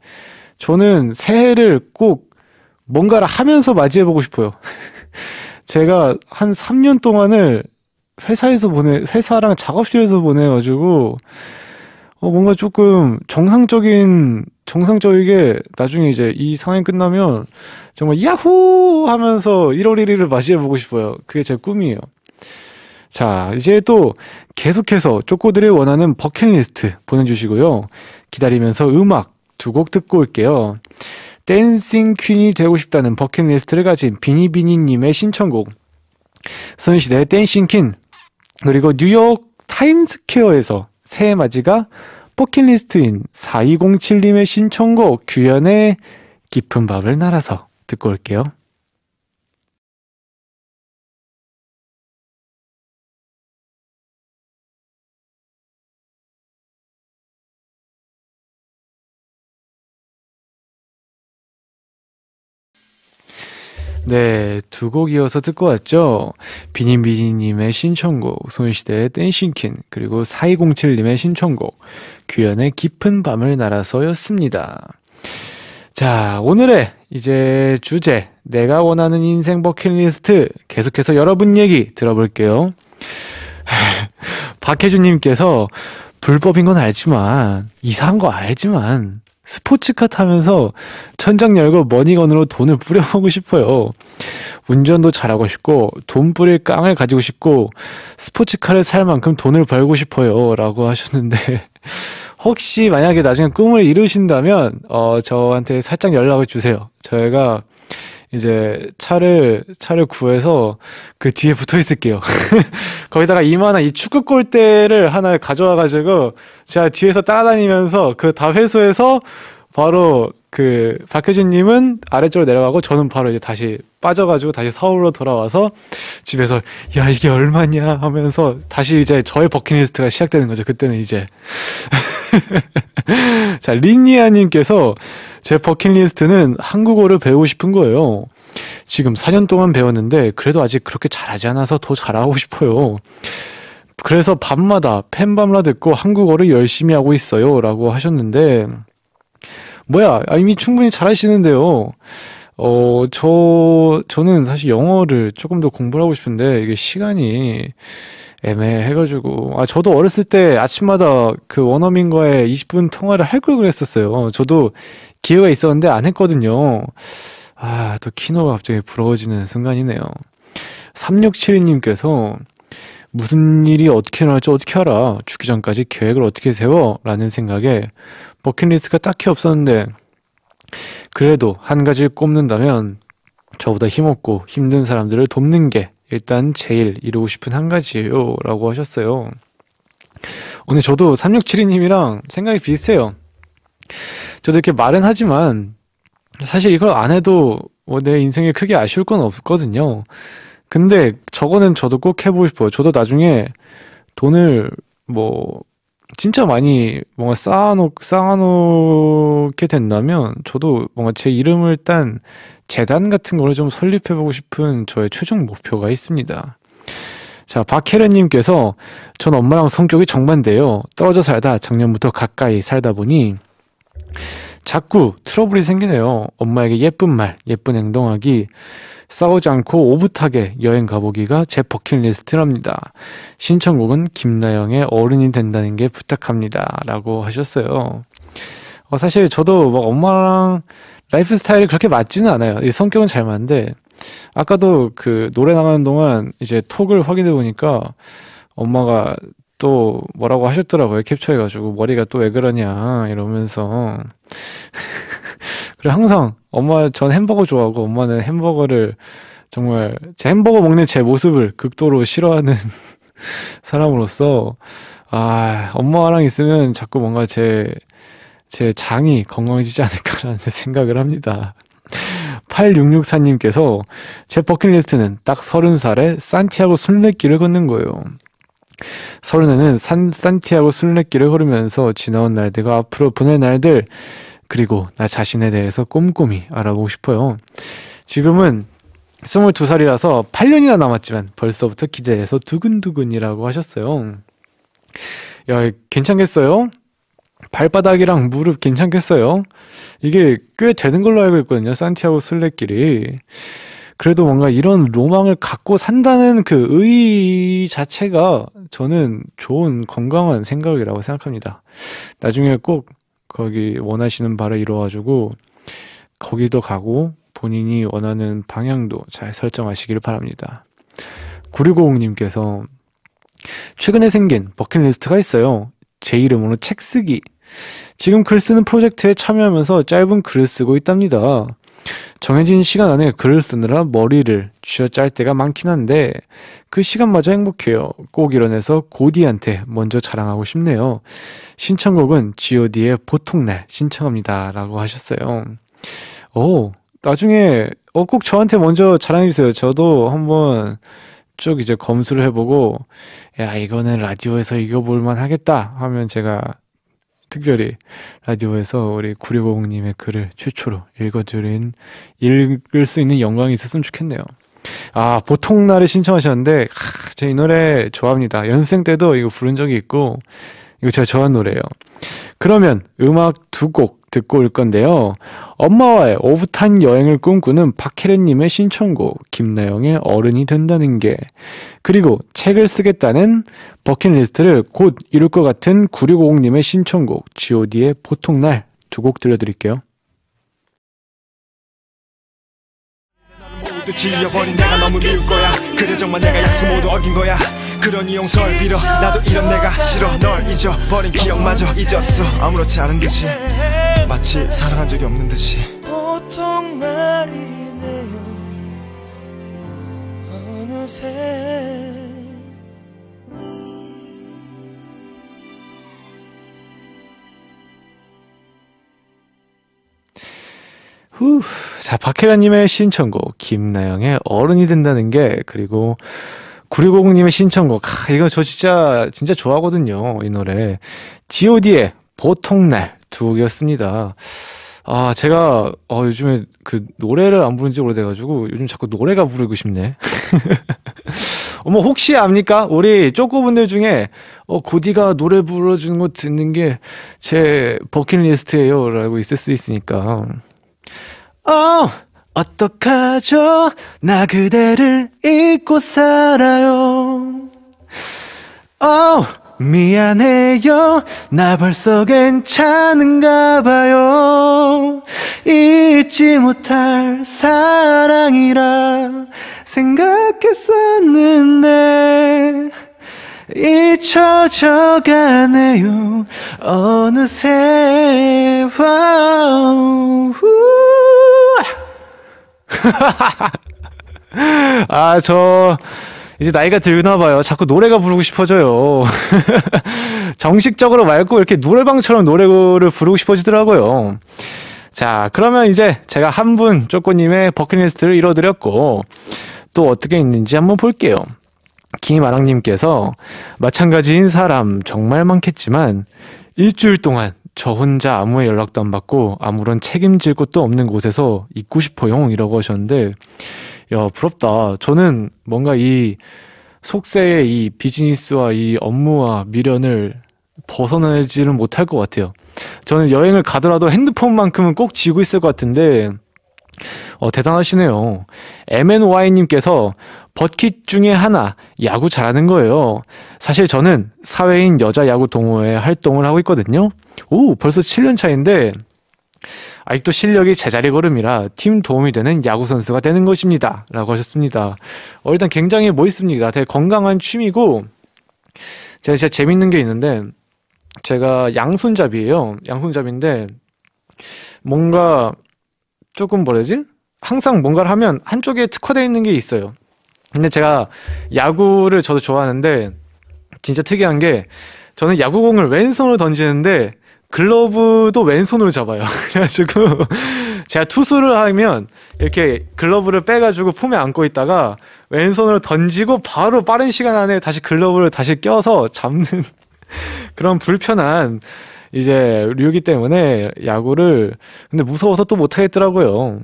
Speaker 1: 저는 새해를 꼭 뭔가를 하면서 맞이해보고 싶어요. 제가 한 3년 동안을 회사랑 작업실에서 보내가지고, 뭔가 조금 정상적이게 나중에 이제 이 상황이 끝나면 정말 야호! 하면서 1월 1일을 맞이해보고 싶어요. 그게 제 꿈이에요. 자, 이제 또 계속해서 쪼꼬들이 원하는 버킷리스트 보내주시고요. 기다리면서 음악 2곡 듣고 올게요. 댄싱 퀸이 되고 싶다는 버킷리스트를 가진 비니비니님의 신청곡 소녀시대의 댄싱 퀸 그리고 뉴욕 타임스퀘어에서 새해 맞이가 버킷리스트인 4207님의 신청곡 규현의 깊은 밤을 날아서 듣고 올게요. 네, 2곡 이어서 듣고 왔죠. 비니비니님의 신청곡 소녀시대의 댄싱퀸 그리고 4207님의 신청곡 규현의 깊은 밤을 날아서였습니다. 자, 오늘의 이제 주제 내가 원하는 인생 버킷리스트 계속해서 여러분 얘기 들어볼게요. 박혜준님께서 불법인 건 알지만 이상한 거 알지만 스포츠카 타면서 천장 열고 머니건으로 돈을 뿌려보고 싶어요. 운전도 잘하고 싶고 돈 뿌릴 깡을 가지고 싶고 스포츠카를 살 만큼 돈을 벌고 싶어요 라고 하셨는데 혹시 만약에 나중에 꿈을 이루신다면 저한테 살짝 연락을 주세요. 저희가 이제 차를 구해서 그 뒤에 붙어 있을게요. 거기다가 이만한 이 축구 골대를 하나 가져와가지고 제가 뒤에서 따라다니면서 그 다 회수해서 바로 그 박혜진님은 아래쪽으로 내려가고 저는 바로 이제 다시 빠져가지고 다시 서울로 돌아와서 집에서 야 이게 얼마냐 하면서 다시 이제 저의 버킷리스트가 시작되는 거죠. 그때는 이제 자, 리니아님께서 제 버킷리스트는 한국어를 배우고 싶은 거예요. 지금 4년 동안 배웠는데 그래도 아직 그렇게 잘하지 않아서 더 잘하고 싶어요. 그래서 밤마다 팬밤라 듣고 한국어를 열심히 하고 있어요 라고 하셨는데 뭐야 이미 충분히 잘하시는데요. 저는 사실 영어를 조금 더 공부를 하고 싶은데 이게 시간이 애매해가지고 저도 어렸을 때 아침마다 그 원어민과의 20분 통화를 할 걸 그랬었어요. 저도 기회가 있었는데 안 했거든요. 또 키노가 갑자기 부러워지는 순간이네요. 3672님께서 무슨 일이 어떻게 일어날지 어떻게 알아? 죽기 전까지 계획을 어떻게 세워? 라는 생각에 버킷리스트가 딱히 없었는데 그래도 한 가지를 꼽는다면 저보다 힘없고 힘든 사람들을 돕는 게 일단 제일 이루고 싶은 한 가지예요 라고 하셨어요. 오늘 저도 3672님이랑 생각이 비슷해요. 저도 이렇게 말은 하지만 사실 이걸 안 해도 내 인생에 크게 아쉬울 건 없거든요. 근데 저거는 저도 꼭 해보고 싶어요. 저도 나중에 돈을 뭐 진짜 많이 뭔가 쌓아놓게 된다면 저도 뭔가 제 이름을 딴 재단 같은 거를 좀 설립해보고 싶은 저의 최종 목표가 있습니다. 자, 박혜련님께서 전 엄마랑 성격이 정반대요. 떨어져 살다 작년부터 가까이 살다 보니 자꾸 트러블이 생기네요. 엄마에게 예쁜 말, 예쁜 행동하기, 싸우지 않고 오붓하게 여행 가보기가 제 버킷리스트랍니다. 신청곡은 김나영의 어른이 된다는 게 부탁합니다. 라고 하셨어요. 사실 저도 막 엄마랑 라이프 스타일이 그렇게 맞지는 않아요. 이 성격은 잘 맞는데, 아까도 그 노래 나가는 동안 이제 톡을 확인해 보니까 엄마가 또 뭐라고 하셨더라고요. 캡처해가지고 머리가 또 왜 그러냐 이러면서 그래 항상 엄마 전 햄버거 좋아하고 엄마는 햄버거를 정말 제 햄버거 먹는 제 모습을 극도로 싫어하는 사람으로서 엄마랑 있으면 자꾸 뭔가 제 장이 건강해지지 않을까라는 생각을 합니다. 8664님께서 제 버킷리스트는 딱 30살에 산티아고 순례길을 걷는 거예요. 30에는 산티아고 순례길을 걸으면서 지나온 날들과 앞으로 보낼 날들, 그리고 나 자신에 대해서 꼼꼼히 알아보고 싶어요. 지금은 22살이라서 8년이나 남았지만 벌써부터 기대해서 두근두근이라고 하셨어요. 야, 괜찮겠어요? 발바닥이랑 무릎 괜찮겠어요? 이게 꽤 되는 걸로 알고 있거든요. 산티아고 순례길이. 그래도 뭔가 이런 로망을 갖고 산다는 그 의의 자체가 저는 좋은 건강한 생각이라고 생각합니다. 나중에 꼭 거기 원하시는 바를 이루어가지고 거기도 가고 본인이 원하는 방향도 잘 설정하시길 바랍니다. 9650님께서 최근에 생긴 버킷리스트가 있어요. 제 이름으로 책 쓰기. 지금 글 쓰는 프로젝트에 참여하면서 짧은 글을 쓰고 있답니다. 정해진 시간 안에 글을 쓰느라 머리를 쥐어짤 때가 많긴 한데 그 시간마저 행복해요. 꼭 이뤄내서 고디한테 먼저 자랑하고 싶네요. 신청곡은 god의 보통날 신청합니다. 라고 하셨어요. 나중에 꼭 저한테 먼저 자랑해주세요. 저도 한번 쭉 이제 검수를 해보고 야 이거는 라디오에서 읽어볼만 하겠다 하면 제가 특별히 라디오에서 우리 9650님의 글을 최초로 읽을 수 있는 영광이 있었으면 좋겠네요. 보통날에 신청하셨는데 제가 이 노래 좋아합니다. 연습생 때도 이거 부른 적이 있고 이거 제가 좋아하는 노래예요. 그러면 음악 2곡 듣고 올 건데요. 엄마와의 오붓한 여행을 꿈꾸는 박혜련님의 신청곡 김나영의 어른이 된다는 게, 그리고 책을 쓰겠다는 버킷리스트를 곧 이룰 것 같은 9650님의 신청곡 god의 보통날 두 곡 들려드릴게요.
Speaker 3: 모두 질려버린 내가 너무 미울 거야. 그래 정말 내가 약속 모두 어긴 거야. 그러니 용서를 빌어. 나도 이런 내가 싫어. 널 잊어버린 기억마저 잊었어. 아무렇지 않은 듯이 마치 사랑한 적이 없는 듯이. 보통 날이네요 어느새.
Speaker 1: 자, 박혜란님의 신청곡 김나영의 어른이 된다는 게, 그리고 9650님의 신청곡 이거 저 진짜 좋아하거든요. 이 노래 god의 보통날 두 곡이었습니다. 제가 요즘에 그 노래를 안 부른 지 오래돼가지고 요즘 자꾸 노래가 부르고 싶네. 혹시 압니까? 우리 쪼꼬분들 중에 고디가 노래 불러주는 거 듣는 게 제 버킷리스트예요 라고 있을 수 있으니까. 어떡하죠? 나 그대를 잊고 살아요. 미안해요. 나 벌써 괜찮은가 봐요. 잊지 못할 사랑이라 생각했었는데 잊혀져 가네요 어느새. 저 이제 나이가 들나 봐요. 자꾸 노래가 부르고 싶어져요. 정식적으로 말고 이렇게 노래방처럼 노래를 부르고 싶어지더라고요. 자, 그러면 이제 제가 한 분 쪼꼬님의 버킷리스트를 이뤄드렸고 또 어떻게 있는지 한번 볼게요. 김아랑님께서 마찬가지인 사람 정말 많겠지만 일주일 동안 저 혼자 아무의 연락도 안 받고 아무런 책임질 것도 없는 곳에서 있고 싶어요 이라고 하셨는데, 야, 부럽다. 저는 뭔가 이 속세의 이 비즈니스와 이 업무와 미련을 벗어나지는 못할 것 같아요. 저는 여행을 가더라도 핸드폰만큼은 꼭 쥐고 있을 것 같은데, 대단하시네요. MNY님께서 버킷 중에 하나, 야구 잘하는 거예요. 사실 저는 사회인 여자 야구 동호회 활동을 하고 있거든요. 오, 벌써 7년 차인데, 아직도 실력이 제자리 걸음이라 팀 도움이 되는 야구 선수가 되는 것입니다. 라고 하셨습니다. 일단 굉장히 멋있습니다. 되게 건강한 취미고, 제가 진짜 재밌는 게 있는데, 제가 양손잡이에요. 양손잡이인데, 뭔가, 조금 뭐라지? 항상 뭔가를 하면 한쪽에 특화되어 있는 게 있어요. 근데 제가 야구를 저도 좋아하는데, 진짜 특이한 게, 저는 야구공을 왼손으로 던지는데, 글러브도 왼손으로 잡아요. 그래가지고 제가 투수를 하면 이렇게 글러브를 빼가지고 품에 안고 있다가 왼손으로 던지고 바로 빠른 시간 안에 다시 글러브를 다시 껴서 잡는 그런 불편한 이제 류이기 때문에 야구를 근데 무서워서 또 못하겠더라고요.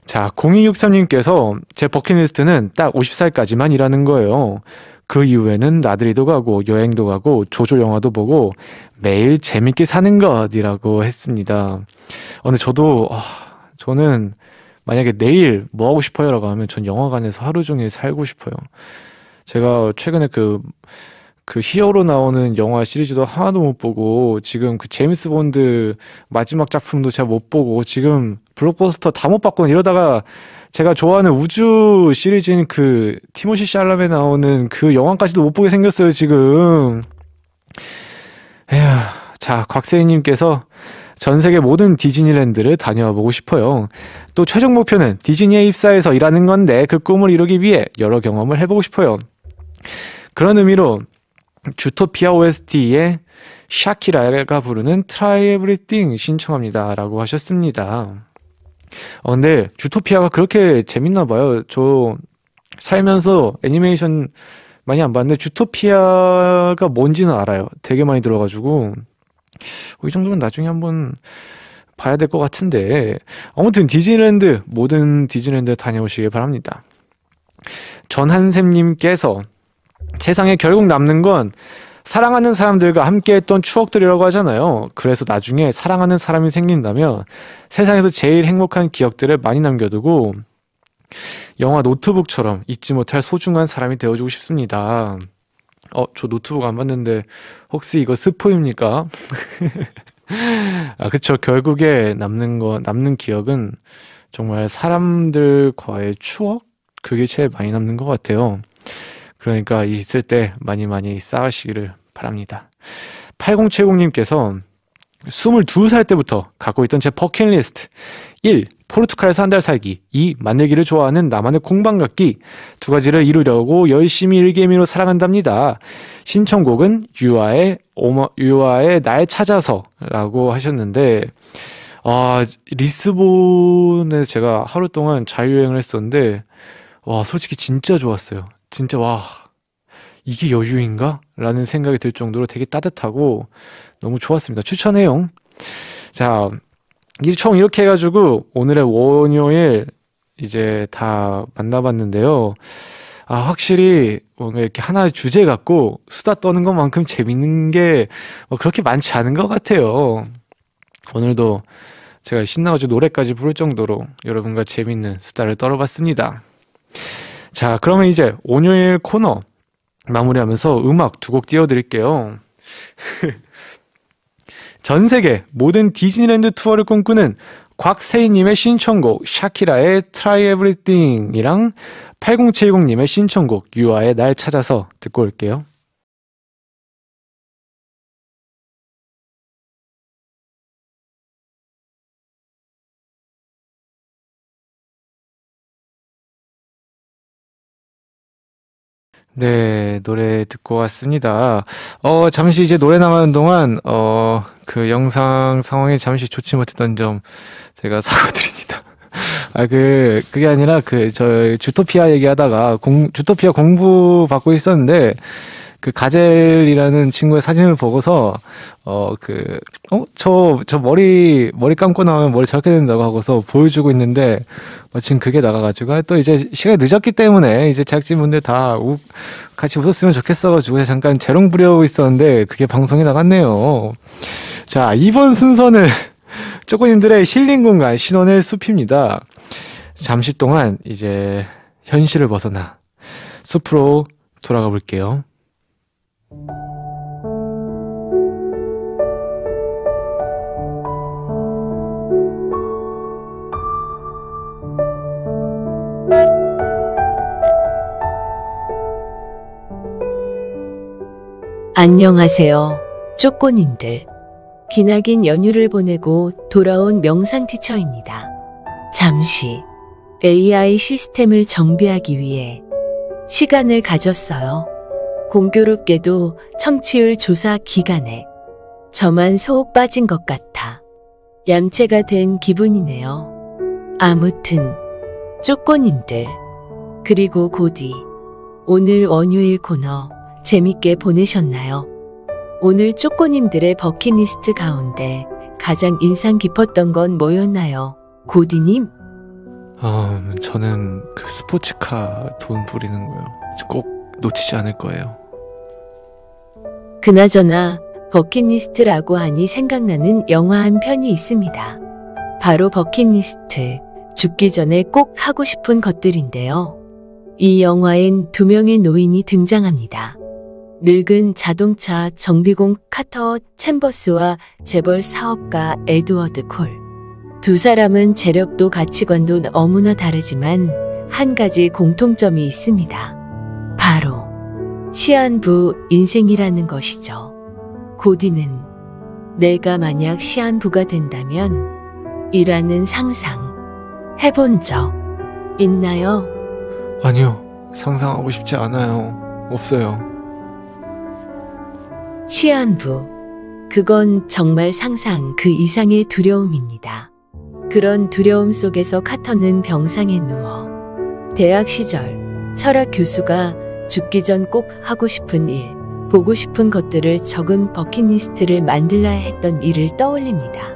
Speaker 1: 자, 0263님께서 제 버킷리스트는 딱 50살까지만 일하는 거예요. 그 이후에는 나들이도 가고 여행도 가고 조조 영화도 보고 매일 재밌게 사는 것이라고 했습니다. 근데 저는 만약에 내일 뭐 하고 싶어요라고 하면 전 영화관에서 하루 종일 살고 싶어요. 제가 최근에 그 히어로 나오는 영화 시리즈도 하나도 못 보고, 지금 그 제임스 본드 마지막 작품도 제가 못 보고, 지금 블록버스터 다 못 봤거든요. 이러다가 제가 좋아하는 우주 시리즈인 그 티모시 샬라메 나오는 그 영화까지도 못 보게 생겼어요, 지금. 에휴. 자, 곽세희님께서 전 세계 모든 디즈니랜드를 다녀와 보고 싶어요. 또 최종 목표는 디즈니에 입사해서 일하는 건데 그 꿈을 이루기 위해 여러 경험을 해보고 싶어요. 그런 의미로 주토피아 OST의 샤키라가 부르는 Try Everything 신청합니다 라고 하셨습니다. 근데 주토피아가 그렇게 재밌나 봐요. 저 살면서 애니메이션 많이 안 봤는데 주토피아가 뭔지는 알아요. 되게 많이 들어가지고 이 정도면 나중에 한번 봐야 될 것 같은데, 아무튼 디즈니랜드, 모든 디즈니랜드 다녀오시길 바랍니다. 전한샘님께서 세상에 결국 남는 건 사랑하는 사람들과 함께 했던 추억들이라고 하잖아요. 그래서 나중에 사랑하는 사람이 생긴다면 세상에서 제일 행복한 기억들을 많이 남겨두고 영화 노트북처럼 잊지 못할 소중한 사람이 되어주고 싶습니다. 저 노트북 안 봤는데 혹시 이거 스포입니까? 그쵸. 결국에 남는 기억은 정말 사람들과의 추억? 그게 제일 많이 남는 것 같아요. 그러니까 있을 때 많이 많이 쌓으시기를 바랍니다. 8070님께서 22살 때부터 갖고 있던 제 버킷리스트. 1. 포르투갈에서 한 달 살기. 2. 만들기를 좋아하는 나만의 공방 갖기. 두 가지를 이루려고 열심히 일개미로 살아간답니다. 신청곡은 유아의 날 찾아서라고 하셨는데, 리스본에 제가 하루 동안 자유여행을 했었는데, 솔직히 진짜 좋았어요. 진짜 이게 여유인가? 라는 생각이 들 정도로 되게 따뜻하고 너무 좋았습니다. 추천해요. 자, 총 이렇게 해가지고 오늘의 원요일 이제 다 만나봤는데요. 확실히 뭔가 이렇게 하나의 주제 갖고 수다 떠는 것만큼 재밌는 게 그렇게 많지 않은 것 같아요. 오늘도 제가 신나가지고 노래까지 부를 정도로 여러분과 재밌는 수다를 떨어봤습니다. 자, 그러면 이제 온요일 코너 마무리하면서 음악 두 곡 띄워드릴게요. 전 세계 모든 디즈니랜드 투어를 꿈꾸는 곽세희님의 신청곡 샤키라의 Try Everything이랑 8070님의 신청곡 유아의 날 찾아서 듣고 올게요. 네, 노래 듣고 왔습니다. 잠시 이제 노래 나가는 동안, 그 영상 상황이 잠시 좋지 못했던 점 제가 사과드립니다. 그게 아니라 저 주토피아 얘기하다가 주토피아 공부 받고 있었는데 그 가젤이라는 친구의 사진을 보고서 저 머리 감고 나오면 머리 저렇게 된다고 하고서 보여주고 있는데 지금 그게 나가가지고 또 이제 시간이 늦었기 때문에 이제 제작진분들 다 같이 웃었으면 좋겠어가지고 잠깐 재롱 부리고 있었는데 그게 방송에 나갔네요. 자, 이번 순서는 쪼꼬님들의 힐링 공간 신혼의 숲입니다. 잠시 동안 이제 현실을 벗어나 숲으로 돌아가 볼게요.
Speaker 4: 안녕하세요, 쪼꼬님들. 기나긴 연휴를 보내고 돌아온 명상 티처입니다. 잠시 AI 시스템을 정비하기 위해 시간을 가졌어요. 공교롭게도 청취율 조사 기간에 저만 속 빠진 것 같아 얌체가 된 기분이네요. 아무튼 쪼꼬님들, 그리고 고디, 오늘 원유일 코너 재밌게 보내셨나요? 오늘 쪼꼬님들의 버킷리스트 가운데 가장 인상 깊었던 건 뭐였나요? 고디님?
Speaker 1: 저는 그 스포츠카 돈 부리는 거요. 꼭 놓치지 않을 거예요.
Speaker 4: 그나저나 버킷리스트라고 하니 생각나는 영화 한 편이 있습니다. 바로 버킷리스트, 죽기 전에 꼭 하고 싶은 것들인데요. 이 영화엔 두 명의 노인이 등장합니다. 늙은 자동차 정비공 카터 챔버스와 재벌 사업가 에드워드 콜. 두 사람은 재력도 가치관도 너무나 다르지만 한 가지 공통점이 있습니다. 바로 시한부 인생이라는 것이죠. 고디는 내가 만약 시한부가 된다면 이라는 상상 해본 적 있나요?
Speaker 1: 아니요, 상상하고 싶지 않아요. 없어요.
Speaker 4: 시한부, 그건 정말 상상 그 이상의 두려움입니다. 그런 두려움 속에서 카터는 병상에 누워 대학 시절 철학 교수가 죽기 전 꼭 하고 싶은 일, 보고 싶은 것들을 적은 버킷리스트를 만들라 했던 일을 떠올립니다.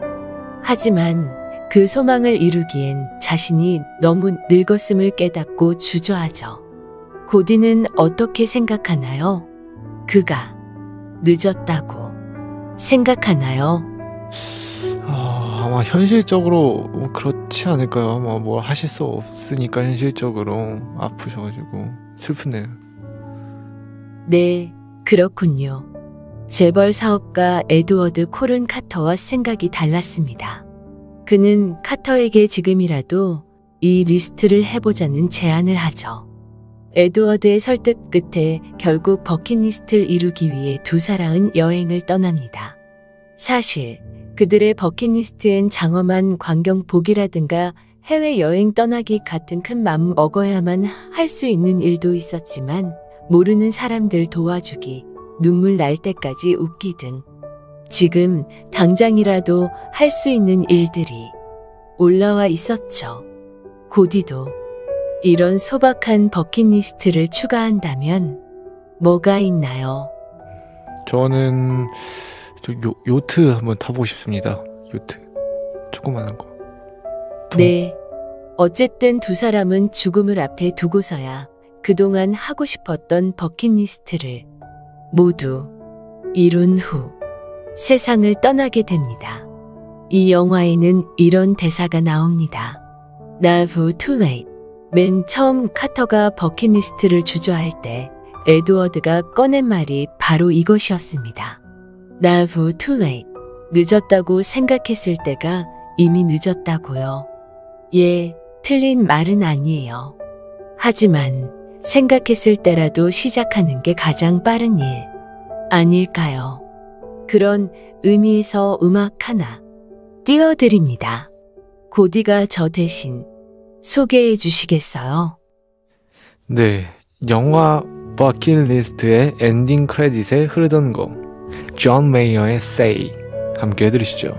Speaker 4: 하지만 그 소망을 이루기엔 자신이 너무 늙었음을 깨닫고 주저하죠. 고디는 어떻게 생각하나요? 그가 늦었다고 생각하나요?
Speaker 1: 아마 현실적으로 그렇지 않을까요? 아마 뭐 하실 수 없으니까 현실적으로 아프셔가지고 슬프네요.
Speaker 4: 네, 그렇군요. 재벌 사업가 에드워드 콜은 카터와 생각이 달랐습니다. 그는 카터에게 지금이라도 이 리스트를 해보자는 제안을 하죠. 에드워드의 설득 끝에 결국 버킷리스트를 이루기 위해 두 사람은 여행을 떠납니다. 사실 그들의 버킷리스트엔 장엄한 광경복이라든가 해외여행 떠나기 같은 큰 맘 먹어야만 할 수 있는 일도 있었지만 모르는 사람들 도와주기, 눈물 날 때까지 웃기 등 지금 당장이라도 할 수 있는 일들이 올라와 있었죠. 고디도 이런 소박한 버킷리스트를 추가한다면 뭐가 있나요?
Speaker 1: 저는 요트 한번 타보고 싶습니다. 요트 조그만한 거.
Speaker 4: 네. 어쨌든 두 사람은 죽음을 앞에 두고서야 그동안 하고 싶었던 버킷리스트를 모두 이룬 후 세상을 떠나게 됩니다. 이 영화에는 이런 대사가 나옵니다. Now too late. 맨 처음 카터가 버킷리스트를 주저할 때 에드워드가 꺼낸 말이 바로 이것이었습니다. Now too late. 늦었다고 생각했을 때가 이미 늦었다고요. 예, 틀린 말은 아니에요. 하지만 생각했을 때라도 시작하는 게 가장 빠른 일 아닐까요? 그런 의미에서 음악 하나 띄워드립니다. 고디가 저 대신 소개해 주시겠어요?
Speaker 1: 네, 영화 버킷리스트의 엔딩 크레딧에 흐르던 곡 존 메이어의 Say 함께 들으시죠.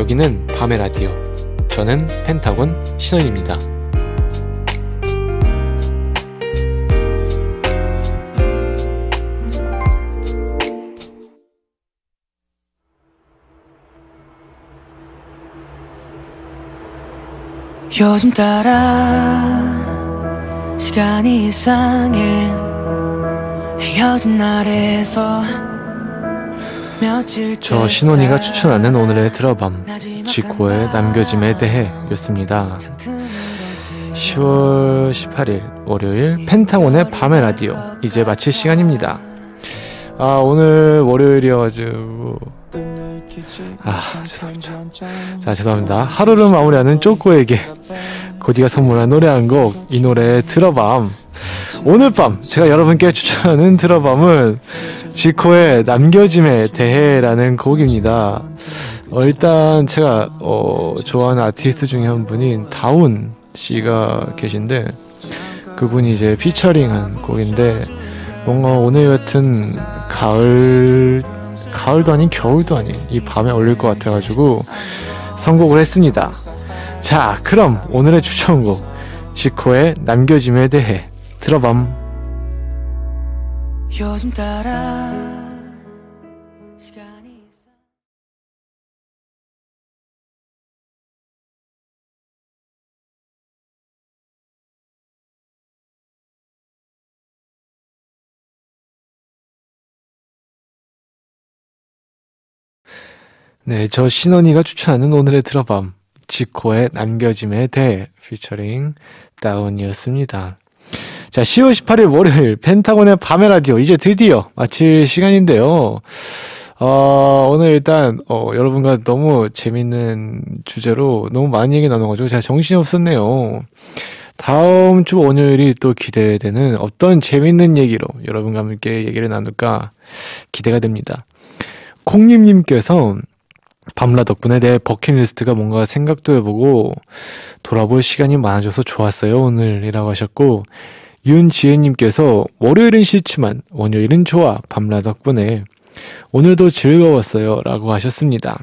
Speaker 1: 여기는 밤의 라디오. 저는 펜타곤 신원입니다.
Speaker 2: 요즘 따라 시간이 이상해. 헤어진 날에서 며칠
Speaker 1: 저 신원이가 추천하는 오늘의 드라밤, 지코의 남겨짐에 대해 였습니다. 10월 18일 월요일 펜타곤의 밤의 라디오 이제 마칠 시간입니다. 오늘 월요일이어가지고 죄송합니다. 하루를 마무리하는 쪼꼬에게 고디가 선물한 노래 한 곡, 이 노래 드라밤. 오늘 밤 제가 여러분께 추천하는 드라밤은 지코의 남겨짐에 대해라는 곡입니다. 일단 제가 좋아하는 아티스트 중에 한 분인 다운 씨가 계신데, 그분이 이제 피처링한 곡인데 뭔가 오늘 같은 가을도 아닌 겨울도 아닌 이 밤에 어울릴 것 같아가지고 선곡을 했습니다. 자, 그럼 오늘의 추천곡 지코의 남겨짐에 대해 들어밤.
Speaker 2: 요즘 따라 시간이
Speaker 1: 네, 저 신원이가 추천하는 오늘의 들어밤, 지코의 남겨짐에 대해 피처링 다운이었습니다. 자, 10월 18일 월요일 펜타곤의 밤의 라디오 이제 드디어 마칠 시간인데요. 오늘 일단 여러분과 너무 재밌는 주제로 너무 많은 얘기 나눠가지고 제가 정신이 없었네요. 다음 주 월요일이 또 기대되는 어떤 재밌는 얘기로 여러분과 함께 얘기를 나눌까 기대가 됩니다. 콩님님께서 밤라 덕분에 내 버킷리스트가 뭔가 생각도 해보고 돌아볼 시간이 많아져서 좋았어요 오늘이라고 하셨고, 윤지혜님께서 월요일은 싫지만 월요일은 좋아 밤라 덕분에 오늘도 즐거웠어요 라고 하셨습니다.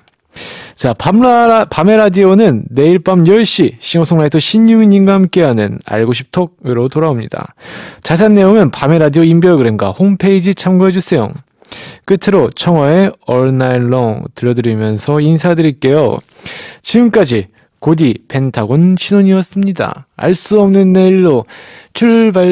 Speaker 1: 자, 밤의 라디오는 내일 밤 10시 싱어송라이터 신유민님과 함께하는 알고 싶톡으로 돌아옵니다. 자세한 내용은 밤의 라디오 인별그램과 홈페이지 참고해주세요. 끝으로 청하의 All Night Long 들려드리면서 인사드릴게요. 지금까지 고디 펜타곤 신원이었습니다. 알 수 없는 내일로 출발.